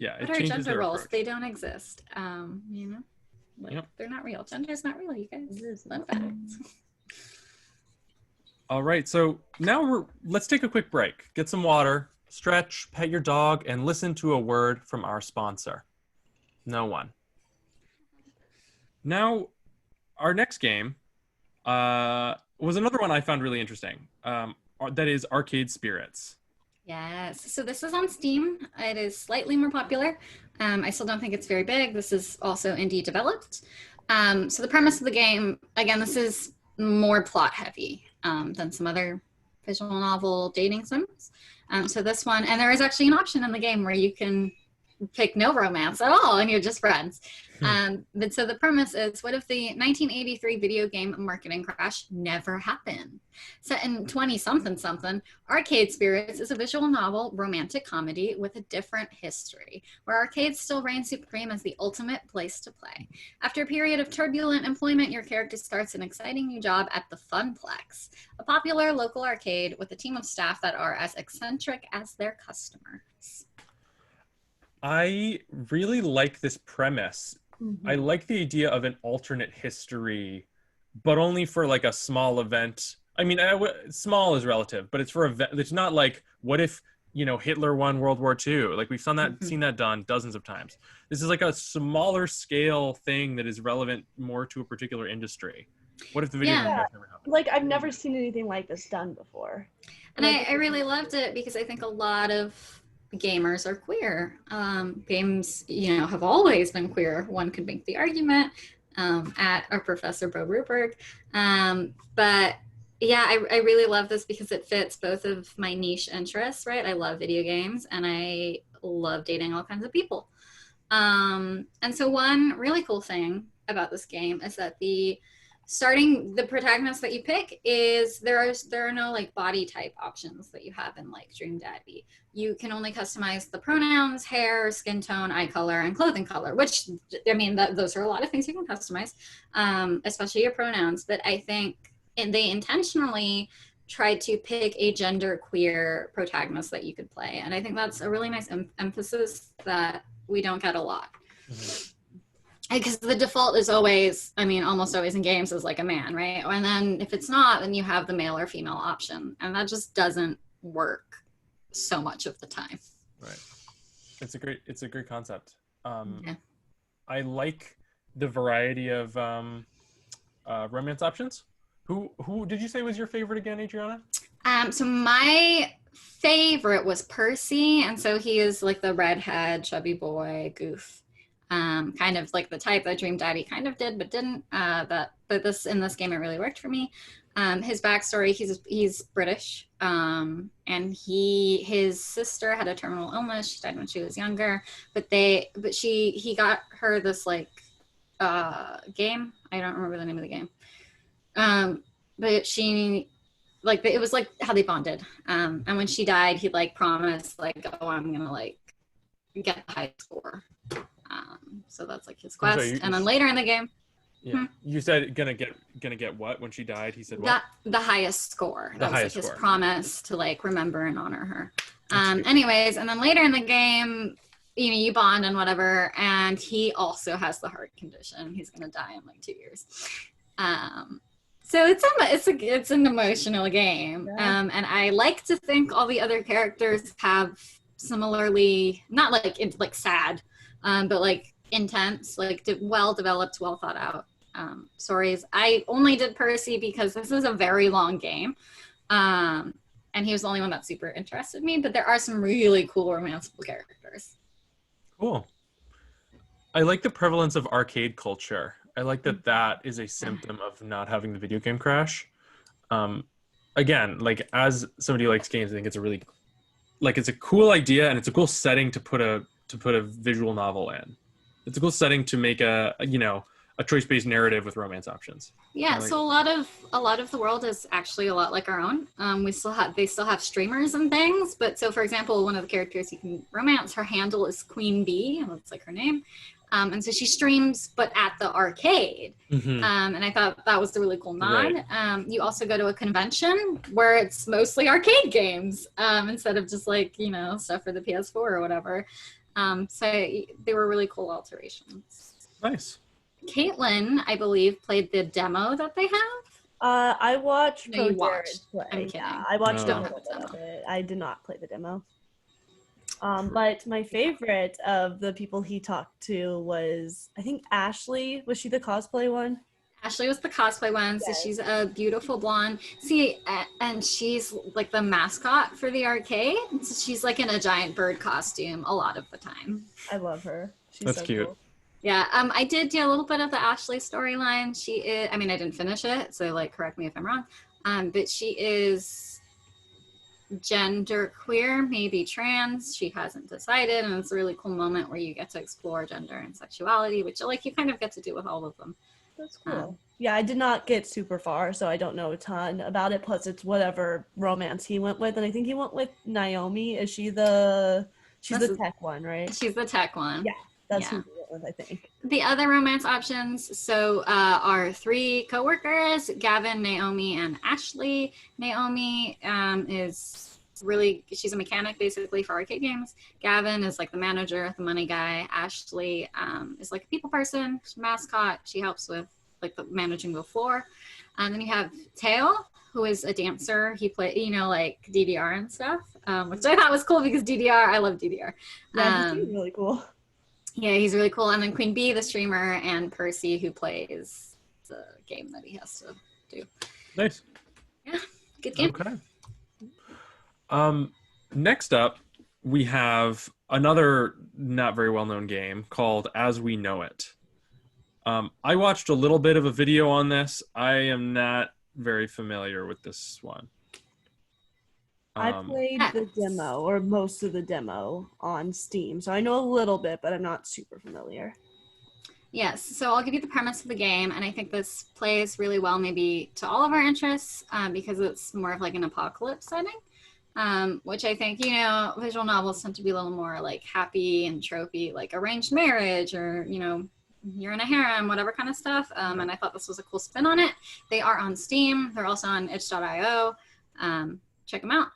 What are gender roles? They don't exist. They're not real. Gender's not real, you guys. Fun fact. All right, so now let's take a quick break, get some water, stretch, pet your dog, and listen to a word from our sponsor. No one. Now, our next game was another one I found really interesting. That is Arcade Spirits. Yes. So this is on Steam. It is slightly more popular. I still don't think it's very big. This is also indie developed. So the premise of the game, again, this is more plot heavy than some other visual novel dating sims. So this one, and there is actually an option in the game where you can pick no romance at all and you're just friends. But so the premise is, what if the 1983 video game marketing crash never happened? Set in 20-something, Arcade Spirits is a visual novel romantic comedy with a different history, where arcades still reign supreme as the ultimate place to play. After a period of turbulent employment, your character starts an exciting new job at the Funplex, a popular local arcade with a team of staff that are as eccentric as their customers. I really like this premise. I like the idea of an alternate history, but only for like a small event. I mean, small is relative, but it's for event. It's not like, what if, Hitler won World War II? Like we've seen that done dozens of times. This is like a smaller scale thing that is relevant more to a particular industry. What if the video game never happened? Like I've never seen anything like this done before. And I really loved it because I think a lot of gamers are queer. Games, have always been queer. One could make the argument at our Professor Bo Ruberg. But yeah, I really love this because it fits both of my niche interests, right? I love video games and I love dating all kinds of people. And so one really cool thing about this game is that the protagonist that you pick is there are no like body type options that you have in like Dream Daddy. You can only customize the pronouns, hair, skin tone, eye color, and clothing color, which I mean those are a lot of things you can customize, especially your pronouns. But I think they intentionally tried to pick a gender queer protagonist that you could play, and I think that's a really nice emphasis that we don't get a lot. Because the default is always, almost always in games is like a man, right? And then if it's not, then you have the male or female option. And that just doesn't work so much of the time. Right. It's a great concept. Yeah. I like the variety of romance options. Who did you say was your favorite again, Adriana? So my favorite was Percy, and so he is like the redhead, chubby boy, goof. Kind of like the type that Dream Daddy kind of did, but didn't. But this in this game it really worked for me. His backstory: he's British, and his sister had a terminal illness. She died when she was younger, he got her this like game. I don't remember the name of the game. But she like it was like how they bonded. And when she died, he like promised like, oh, I'm gonna like get the high score. So that's like his I'm quest. sorry, And then later in the game, yeah, you said gonna get what when she died? He said what? the highest score. That was like his score. promise to like remember and honor her. That's Anyways, and then later in the game, you know, you bond and whatever, and he also has the heart condition. He's gonna die in like 2 years. So it's an emotional game, Yeah. and I like to think all the other characters have similarly not like like sad, but like intense, like well developed, well thought out stories. I only did Percy because this is a very long game, and he was the only one that super interested me. But there are some really cool romanceable characters. Cool. I like the prevalence of arcade culture. I like that is a symptom of not having the video game crash. Again, like as somebody who likes games, I think it's a really it's a cool idea and it's a cool setting to put a visual novel in. It's a cool setting to make a choice-based narrative with romance options. Yeah, so a lot of the world is actually a lot like our own. They still have streamers and things, but so for example, one of the characters you can romance, her handle is Queen Bee, that's like her name. And so she streams, but at the arcade. Mm-hmm. And I thought that was a really cool nod. Right. You also go to a convention where it's mostly arcade games instead of just like, you know, stuff for the PS4 or whatever. So they were really cool alterations. Nice. Caitlin, I believe, played the demo that they have. I watched No, you Jared watched. play. I'm kidding. Yeah, I watched No. a little bit of it. I did not play the demo. But my favorite of the people he talked to was, I think, Ashley. Was she the cosplay one? Ashley was the cosplay one, so Yes. she's a beautiful blonde. See, and she's like the mascot for the arcade. So she's like in a giant bird costume a lot of the time. I love her. She's That's so cute. cool. Yeah, I did do a little bit of the Ashley storyline. She is, I mean, I didn't finish it, so like correct me if I'm wrong. But she is gender queer, maybe trans. She hasn't decided, and it's a really cool moment where you get to explore gender and sexuality, which like you kind of get to do with all of them. That's cool. Yeah, I did not get super far, so I don't know a ton about it. Plus, it's whatever romance he went with, and I think he went with Naomi. Is she the? She's the tech one, right? She's the tech one. Yeah, that's Yeah. who he went with, I think. The other romance options, so are 3 coworkers, Gavin, Naomi, and Ashley. Naomi she's a mechanic basically for arcade games. Gavin is like the manager, the money guy. Ashley is like a people person, mascot. She helps with like the managing the floor. And then you have Teo, who is a dancer. He play, you know, like DDR and stuff, which I thought was cool because DDR, I love DDR. Yeah, he's really cool. Yeah, he's really cool. And then Queen Bee, the streamer, and Percy, who plays the game that he has to do. Nice. Yeah, good game. Okay. Next up, we have another not very well-known game called As We Know It. I watched a little bit of a video on this. I am not very familiar with this one. I played the demo, or most of the demo, on Steam, so I know a little bit, but I'm not super familiar. Yes, so I'll give you the premise of the game, and I think this plays really well maybe to all of our interests because it's more of like an apocalypse setting, which I think, you know, visual novels tend to be a little more like happy and tropey, like arranged marriage or, you know, you're in a harem, whatever kind of stuff. And I thought this was a cool spin on it. They are on Steam. They're also on itch.io. Check them out.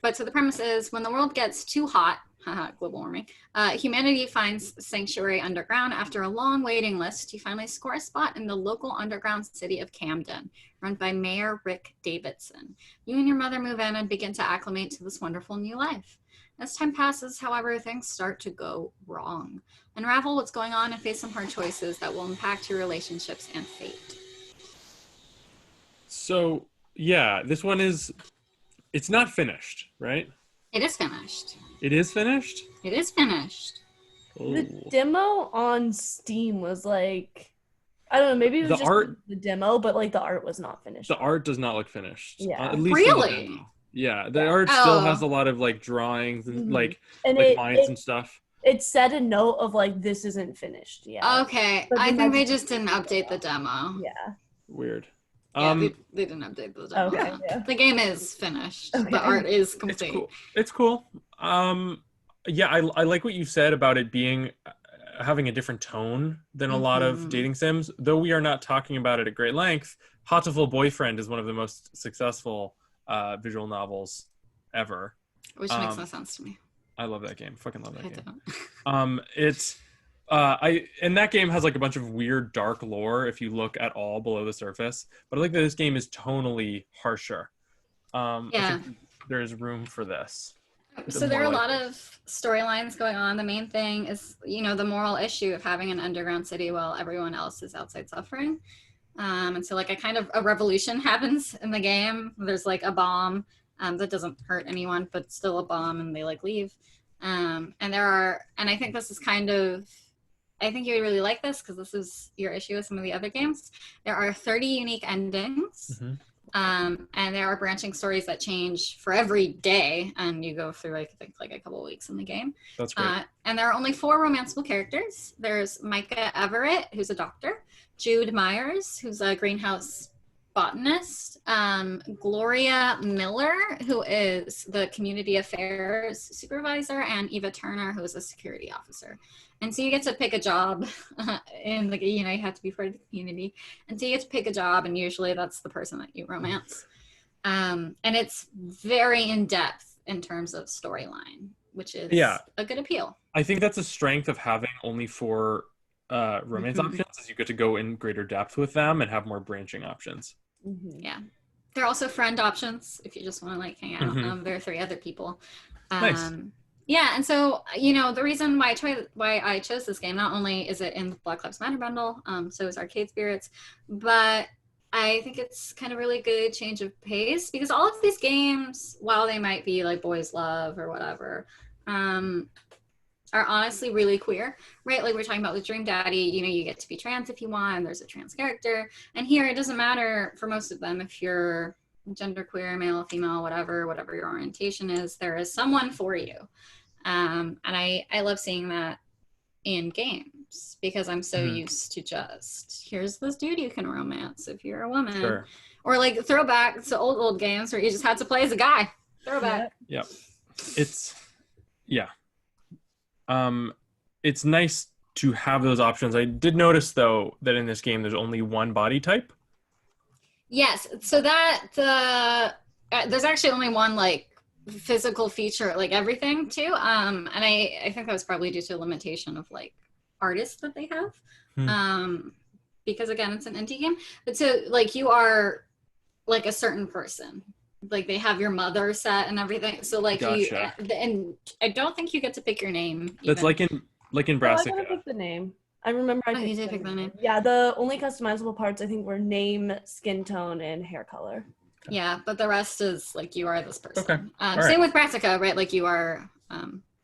But so the premise is when the world gets too hot, Haha, global warming. Humanity finds sanctuary underground. After a long waiting list, you finally score a spot in the local underground city of Camden, run by Mayor Rick Davidson. You and your mother move in and begin to acclimate to this wonderful new life. As time passes, however, things start to go wrong. Unravel what's going on and face some hard choices that will impact your relationships and fate. So, yeah, this one it's not finished, right? It is finished. It is finished? It is finished. The Oh. demo on Steam was like, I don't know, maybe it was The just art- the demo, but like the art was not finished. The art does not look finished. Yeah. At least in the Really? demo. Yeah, the Yeah. art still Oh. has a lot of like drawings and Mhm. like And lines and stuff. it said a note of like, this isn't finished yet. Okay, But I then think they that's- just didn't update the demo. Yeah. Weird. Yeah, they didn't update the demo. Okay, yeah. The game is finished. Okay. The art is It's complete. cool. It's cool. Yeah, I like what you said about it being having a different tone than a lot of Mhm. dating sims. Though we are not talking about it at great length, Hatoful Boyfriend is one of the most successful visual novels ever. Which makes no sense to me. I love that game. Fucking love that I game. don't. It's and that game has like a bunch of weird dark lore if you look at all below the surface. But I like that this game is tonally harsher. I Yeah. think there's room for this. So there are a more lot like of storylines going on. The main thing is, the moral issue of having an underground city while everyone else is outside suffering. And so like a revolution happens in the game. There's like a bomb that doesn't hurt anyone, but still a bomb, and they like leave. And I think this is I think you would really like this because this is your issue with some of the other games. There are 30 unique endings. Mhm. And there are branching stories that change for every day, and you go through, I think, like a couple of weeks in the game. That's great. And there are only 4 romanceable characters. There's Micah Everett, who's a doctor, Jude Myers, who's a greenhouse botanist, Gloria Miller, who is the community affairs supervisor, and Eva Turner, who is a security officer. And so you get to pick a job in the, you have to be part of the community. And so you get to pick a job, and usually that's the person that you romance. And it's very in-depth in terms of storyline, which is a good appeal. I think that's a strength of having only 4 romance Mhm. options, is you get to go in greater depth with them and have more branching options. Mhm. Yeah. There are also friend options if you just want to like hang out. Mhm. There are 3 other people. Nice. Yeah, and so the reason why I chose this game, not only is it in the Black Lives Matter bundle, so is Arcade Spirits, but I think it's kind of really good change of pace, because all of these games, while they might be like boys love or whatever, are honestly really queer, right? Like we're talking about with Dream Daddy, you get to be trans if you want, and there's a trans character. And here it doesn't matter for most of them if you're genderqueer, male, female, whatever your orientation is, there is someone for you. And I love seeing that in games, because I'm so used to just, here's this dude you can romance if you're a woman. Sure. Or like throwback to old games where you just had to play as a guy. Throwback. Yep. It's it's nice to have those options. I did notice though that in this game there's only one body type. Yes, so that there's actually only one like physical feature, like everything too. And I think that was probably due to a limitation of like artists that they have. Because again, it's an indie game. But so like you are like a certain person. Like they have your mother set and everything. So like Gotcha. and I don't think you get to pick your name. That's even. like in Oh, I gotta Brassica. pick the name. I remember. Oh, you did pick the name. Yeah, the only customizable parts I think were name, skin tone, and hair color. Yeah, but the rest is like you are this person. Okay. All Same right. with Brassica, right? Like you are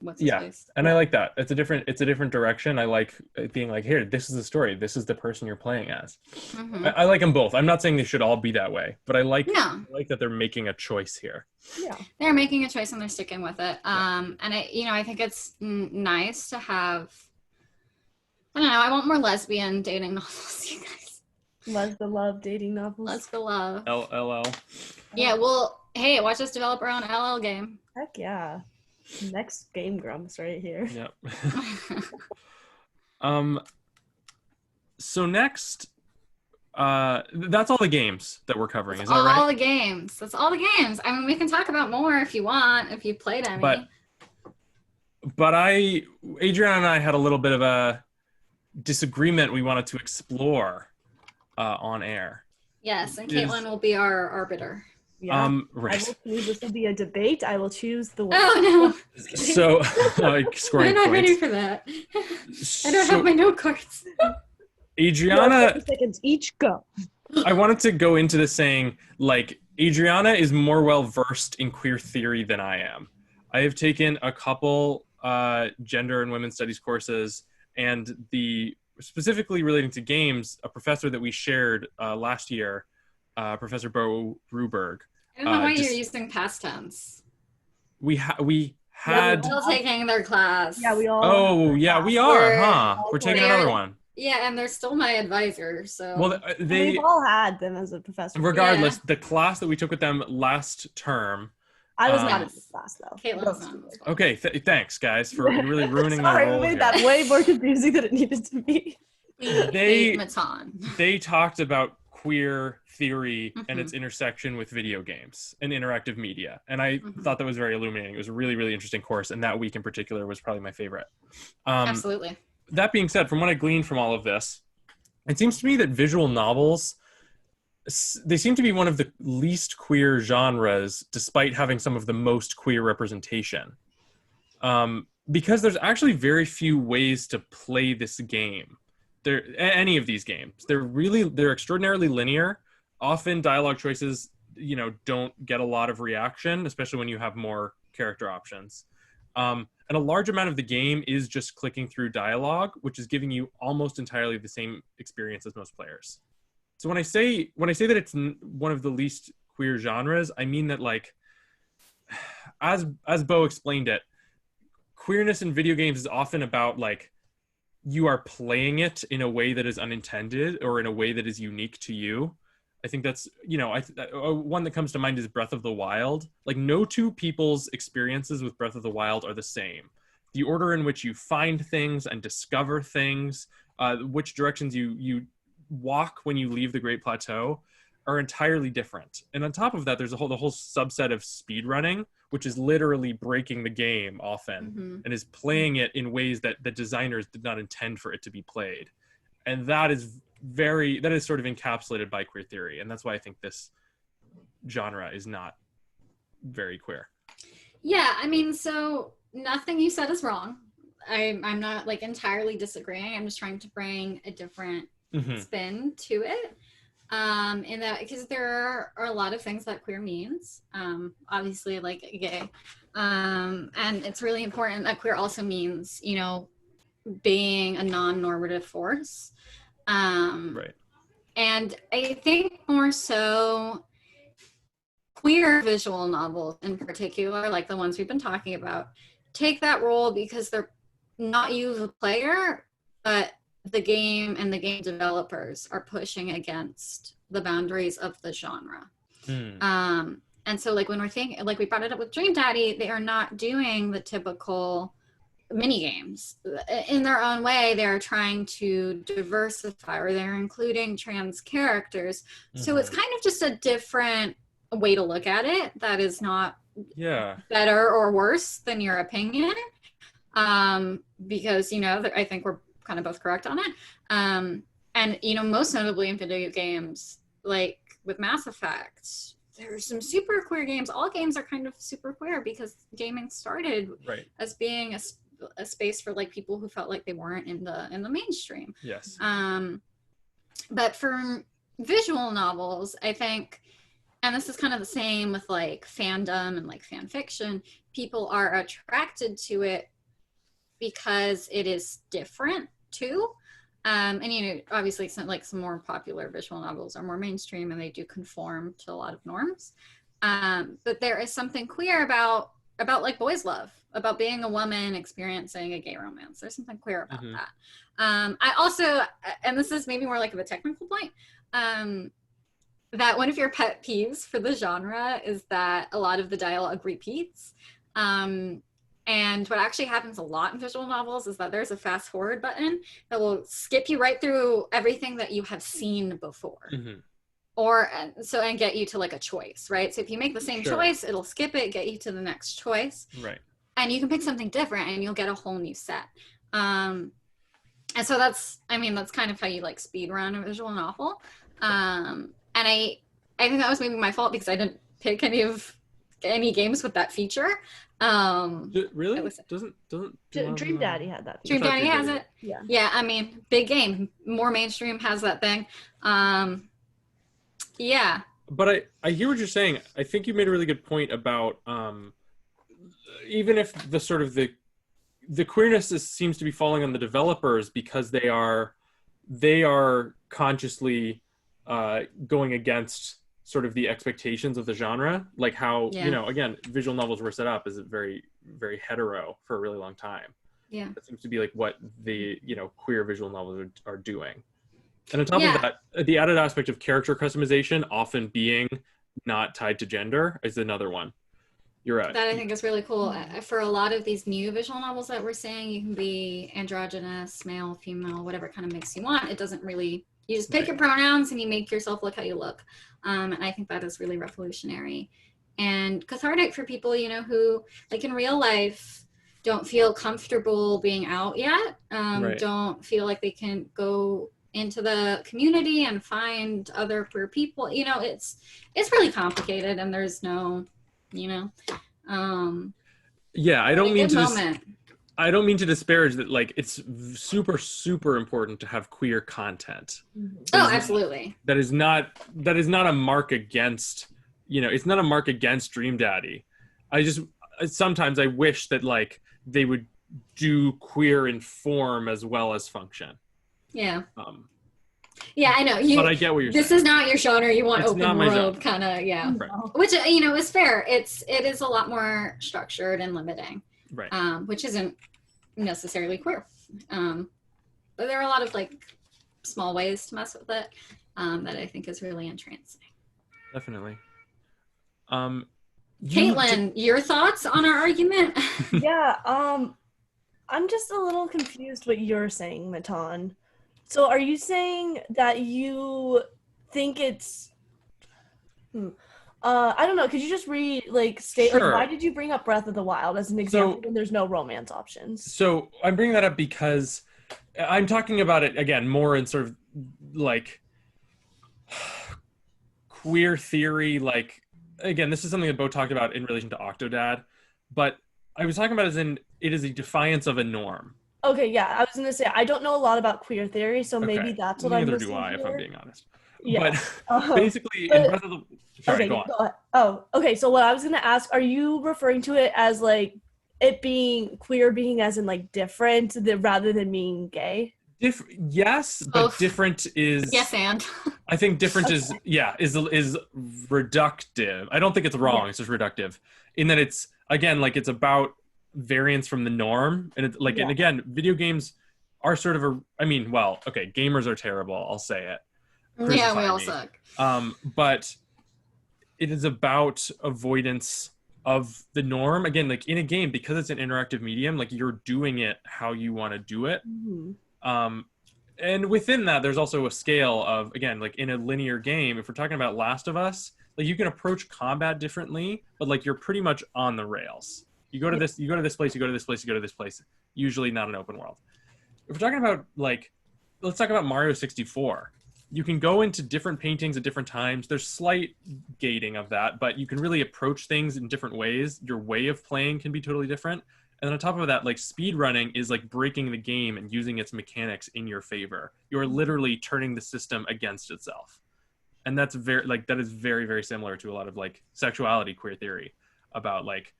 what's his face? And I like that. It's a different direction. I like it being like, here, this is the story. This is the person you're playing as. Mhm. I like them both. I'm not saying they should all be that way, but I like No. that they're making a choice here. Yeah. They're making a choice and they're sticking with it. And I think it's nice to have. I don't know. I want more lesbian dating novels, you guys. Lesbian love dating novels. Lesbian love. LLL. Yeah. Well, hey, watch us develop our own LL game. Heck yeah. Next Game Grumps right here. Yep. So next, that's all the games that we're covering. Is that all right? the games. That's all the games. I mean, we can talk about more if you want, if you played any. But But Adriana and I had a little bit of a disagreement we wanted to explore on air. Yes, and Is Caitlin will be our arbiter. Yeah. I right. will choose. This will be a debate. I will choose the winner. Oh no! Just kidding. So I'm scoring not ready points. for that. I don't have my note cards. Adriana, 30 seconds each. Go. I wanted to go into this saying, like, Adriana is more well versed in queer theory than I am. I have taken a couple gender and women's studies courses, and specifically relating to games, a professor that we shared last year, Professor Bo Ruberg. I don't know why you're using past tense. We had. Still taking their class. Yeah, we all. Oh yeah, we are, huh? We're taking another one. Yeah, and they're still my advisor. So well, we've all had them as a professor. Regardless, the class that we took with them last term. I was not in this class though. Caitlin was not. Okay, thanks guys for really ruining Sorry, my role. We made here. that way more confusing than it needed to be. They talked about queer theory and its intersection with video games and interactive media, and I thought that was very illuminating. It was a really, really interesting course, and that week in particular was probably my favorite. Absolutely. That being said, from what I gleaned from all of this, it seems to me that visual novels, they seem to be one of the least queer genres, despite having some of the most queer representation. Because there's actually very few ways to play this game. Any of these games, they're extraordinarily linear. Often dialogue choices, don't get a lot of reaction, especially when you have more character options. And a large amount of the game is just clicking through dialogue, which is giving you almost entirely the same experience as most players. So when I say that it's one of the least queer genres, I mean that, like, as Bo explained it, queerness in video games is often about, like, you are playing it in a way that is unintended or in a way that is unique to you. I think that's, one that comes to mind is Breath of the Wild. Like, no two people's experiences with Breath of the Wild are the same. The order in which you find things and discover things, which directions you walk when you leave the Great Plateau are entirely different. And on top of that, there's the whole subset of speed running, which is literally breaking the game often and is playing it in ways that the designers did not intend for it to be played. And that is sort of encapsulated by queer theory. And that's why I think this genre is not very queer. Yeah, I mean, so nothing you said is wrong. I'm not, like, entirely disagreeing. I'm just trying to bring a different spin to it. In that, because there are a lot of things that queer means, obviously, like gay, and it's really important that queer also means, being a non-normative force. Right. And I think more so queer visual novels in particular, like the ones we've been talking about, take that role because they're not you the player, but the game and the game developers are pushing against the boundaries of the genre. And so, like, when we're thinking, like we brought it up with Dream Daddy, they are not doing the typical mini games. In their own way, they're trying to diversify, or they're including trans characters. So it's kind of just a different way to look at it that is not better or worse than your opinion. Because, I think we're kind of both correct on it. And, most notably in video games, like with Mass Effect, there's some super queer games. All games are kind of super queer because gaming started as being a space for, like, people who felt like they weren't in the mainstream. Yes. But for visual novels, I think, and this is kind of the same with, like, fandom and, like, fan fiction, people are attracted to it because it is different too. And obviously some more popular visual novels are more mainstream and they do conform to a lot of norms. But there is something queer about like boys love, about being a woman experiencing a gay romance. There's something queer about that. I also, and this is maybe more like of a technical point, that one of your pet peeves for the genre is that a lot of the dialogue repeats. And what actually happens a lot in visual novels is that there's a fast forward button that will skip you right through everything that you have seen before. And get you to, like, a choice, right? So if you make the same choice, it'll skip it, get you to the next choice. Right. and you can pick something different and you'll get a whole new set. And so that's kind of how you like speed run a visual novel. And I think that was maybe my fault because I didn't pick any games with that feature. Really? Was, doesn't Dream Daddy had that feature. Dream Daddy has it. Yeah. Yeah, I mean, big game, more mainstream has that thing. Yeah. But I hear what you're saying. I think you made a really good point about even if the sort of the queerness seems to be falling on the developers because they are consciously going against sort of the expectations of the genre, like how again, visual novels were set up as a very, very hetero for a really long time. Yeah, that seems to be like what the queer visual novels are doing. And on top of that, the added aspect of character customization often being not tied to gender is another one. You're right. That I think is really cool. For a lot of these new visual novels that we're seeing, you can be androgynous, male, female, whatever kind of mix you want. It doesn't really, you just pick your pronouns and you make yourself look how you look. And I think that is really revolutionary and cathartic for people, who like in real life don't feel comfortable being out yet, don't feel like they can go into the community and find other queer people. It's really complicated and there's no, I don't mean to disparage that. Like, it's super, super important to have queer content. Oh, absolutely. That is not a mark against, it's not a mark against Dream Daddy. Sometimes I wish that like they would do queer in form as well as function. Yeah. Yeah, I know. But I get what you're saying. This is not your genre. You want it's open world kind of, Right. Which, is fair. It is a lot more structured and limiting. Right. Which isn't necessarily queer. But there are a lot of like small ways to mess with it that I think is really entrancing. Definitely. Caitlin, your thoughts on our argument? Yeah, I'm just a little confused what you're saying, Matan. So are you saying that you think it's I don't know, could you just state Sure. why did you bring up Breath of the Wild as an example when there's no romance options? So I'm bringing that up because I'm talking about it again more in sort of like queer theory, like again, this is something that Bo talked about in relation to Octodad, but I was talking about it is a defiance of a norm. Okay, yeah, I was going to say, I don't know a lot about queer theory, so maybe that's what I'm Neither missing do I, here. if I'm being honest. Yeah. But basically, in Breath of the... Sorry, go on. Go ahead. Oh, okay, so what I was going to ask, are you referring to it as, like, it being queer being as in, like, different rather than being gay? Yes, but different is... Yes, and? I think different is reductive. I don't think it's wrong, it's just reductive. In that it's, again, like, it's about variance from the norm, and it's like and again, video games are sort of gamers are terrible, I'll say it. Yeah, we all suck. But it is about avoidance of the norm. Again, like in a game, because it's an interactive medium, like you're doing it how you want to do it. And within that, there's also a scale of, again, like in a linear game, if we're talking about Last of Us, like you can approach combat differently, but like you're pretty much on the rails. You go to this place, you go to this place, you go to this place. Usually not an open world. If we're talking about let's talk about Mario 64. You can go into different paintings at different times. There's slight gating of that, but you can really approach things in different ways. Your way of playing can be totally different. And then on top of that, like speed running is like breaking the game and using its mechanics in your favor. You're literally turning the system against itself. And that's that is very, very similar to a lot of like sexuality queer theory about like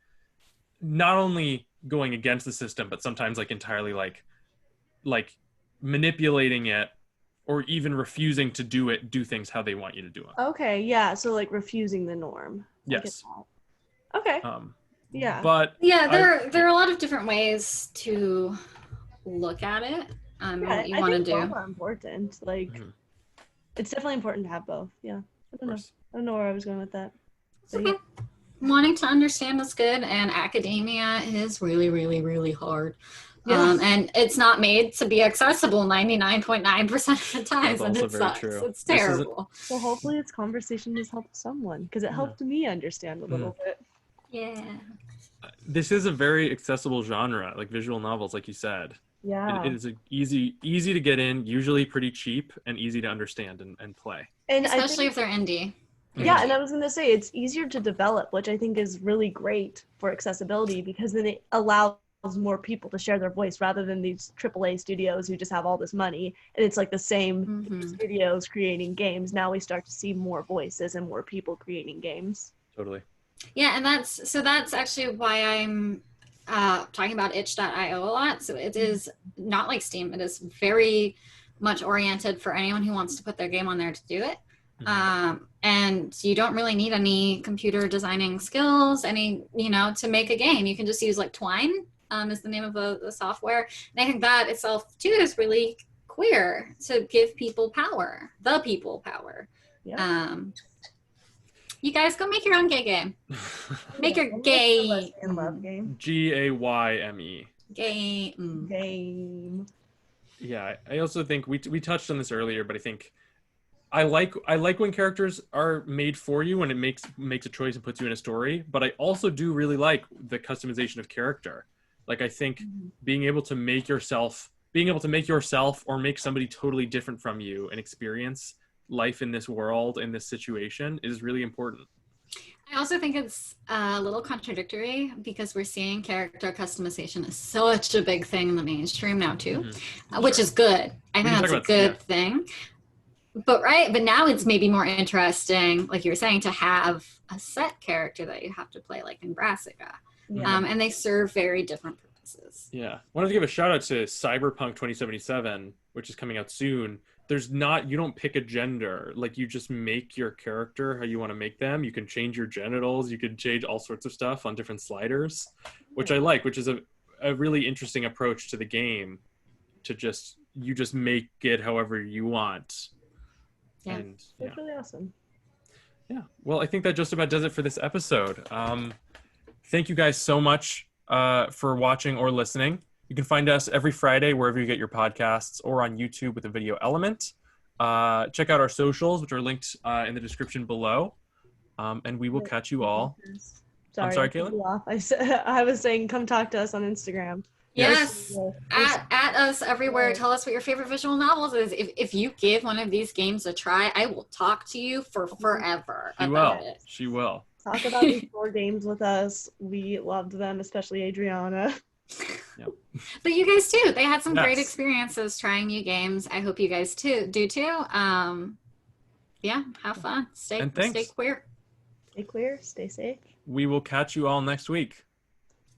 not only going against the system, but sometimes like entirely like manipulating it or even refusing to do things how they want you to do them. Okay, yeah, so like refusing the norm. Yes. Okay. Yeah. But there are a lot of different ways to look at it. What you want to do. Both are important. Like, it's definitely important to have both. Yeah. I don't know where I was going with that. Okay. Wanting to understand is good, and academia is really, really, really hard. Yeah. And it's not made to be accessible 99.9% of the time, and it sucks. True. It's terrible. So hopefully this conversation has helped someone, because it helped me understand a little bit. Yeah. This is a very accessible genre, like visual novels, like you said. Yeah. It is easy to get in, usually pretty cheap and easy to understand and play. And I Especially think, if they're indie. yeah, and I was gonna say it's easier to develop, which I think is really great for accessibility because then it allows more people to share their voice rather than these AAA studios who just have all this money and it's like the same studios creating games. Now we start to see more voices and more people creating games. Totally. Yeah, and that's actually why I'm talking about itch.io a lot. So it is not like Steam. It is very much oriented for anyone who wants to put their game on there to do it. And you don't really need any computer designing skills, to make a game. You can just use like Twine is the name of the software. And I think that itself too is really queer to give people power, the people power. Yeah. You guys go make your own gay game. Make your gay and love game. GAYME. Game. Yeah, I also think we touched on this earlier, but I think I like when characters are made for you when it makes a choice and puts you in a story, but I also do really like the customization of character. Like I think being able to make yourself or make somebody totally different from you and experience life in this world, in this situation, is really important. I also think it's a little contradictory because we're seeing character customization is such a big thing in the mainstream now too, which is good. I think that's a good thing. But now it's maybe more interesting, like you were saying, to have a set character that you have to play, like in Brassica. And they serve very different purposes. Yeah. I wanted to give a shout out to Cyberpunk 2077, which is coming out soon. You don't pick a gender. Like you just make your character how you want to make them. You can change your genitals. You can change all sorts of stuff on different sliders, which I like, which is a really interesting approach to the game, to you just make it however you want. Yeah. And That's really awesome. Yeah. Well, I think that just about does it for this episode. Thank you guys so much for watching or listening. You can find us every Friday wherever you get your podcasts or on YouTube with a video element. Check out our socials, which are linked in the description below. And we will catch you all. I'm sorry, Caitlin? I was saying come talk to us on Instagram. Yes, at us everywhere. Tell us what your favorite visual novels is. If you give one of these games a try, I will talk to you for forever about it. She will. Talk about these 4 games with us. We loved them, especially Adriana. Yep. But you guys too. They had some great experiences trying new games. I hope you guys do too. Yeah, have fun. Stay queer. Stay queer. Stay safe. We will catch you all next week.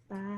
Bye.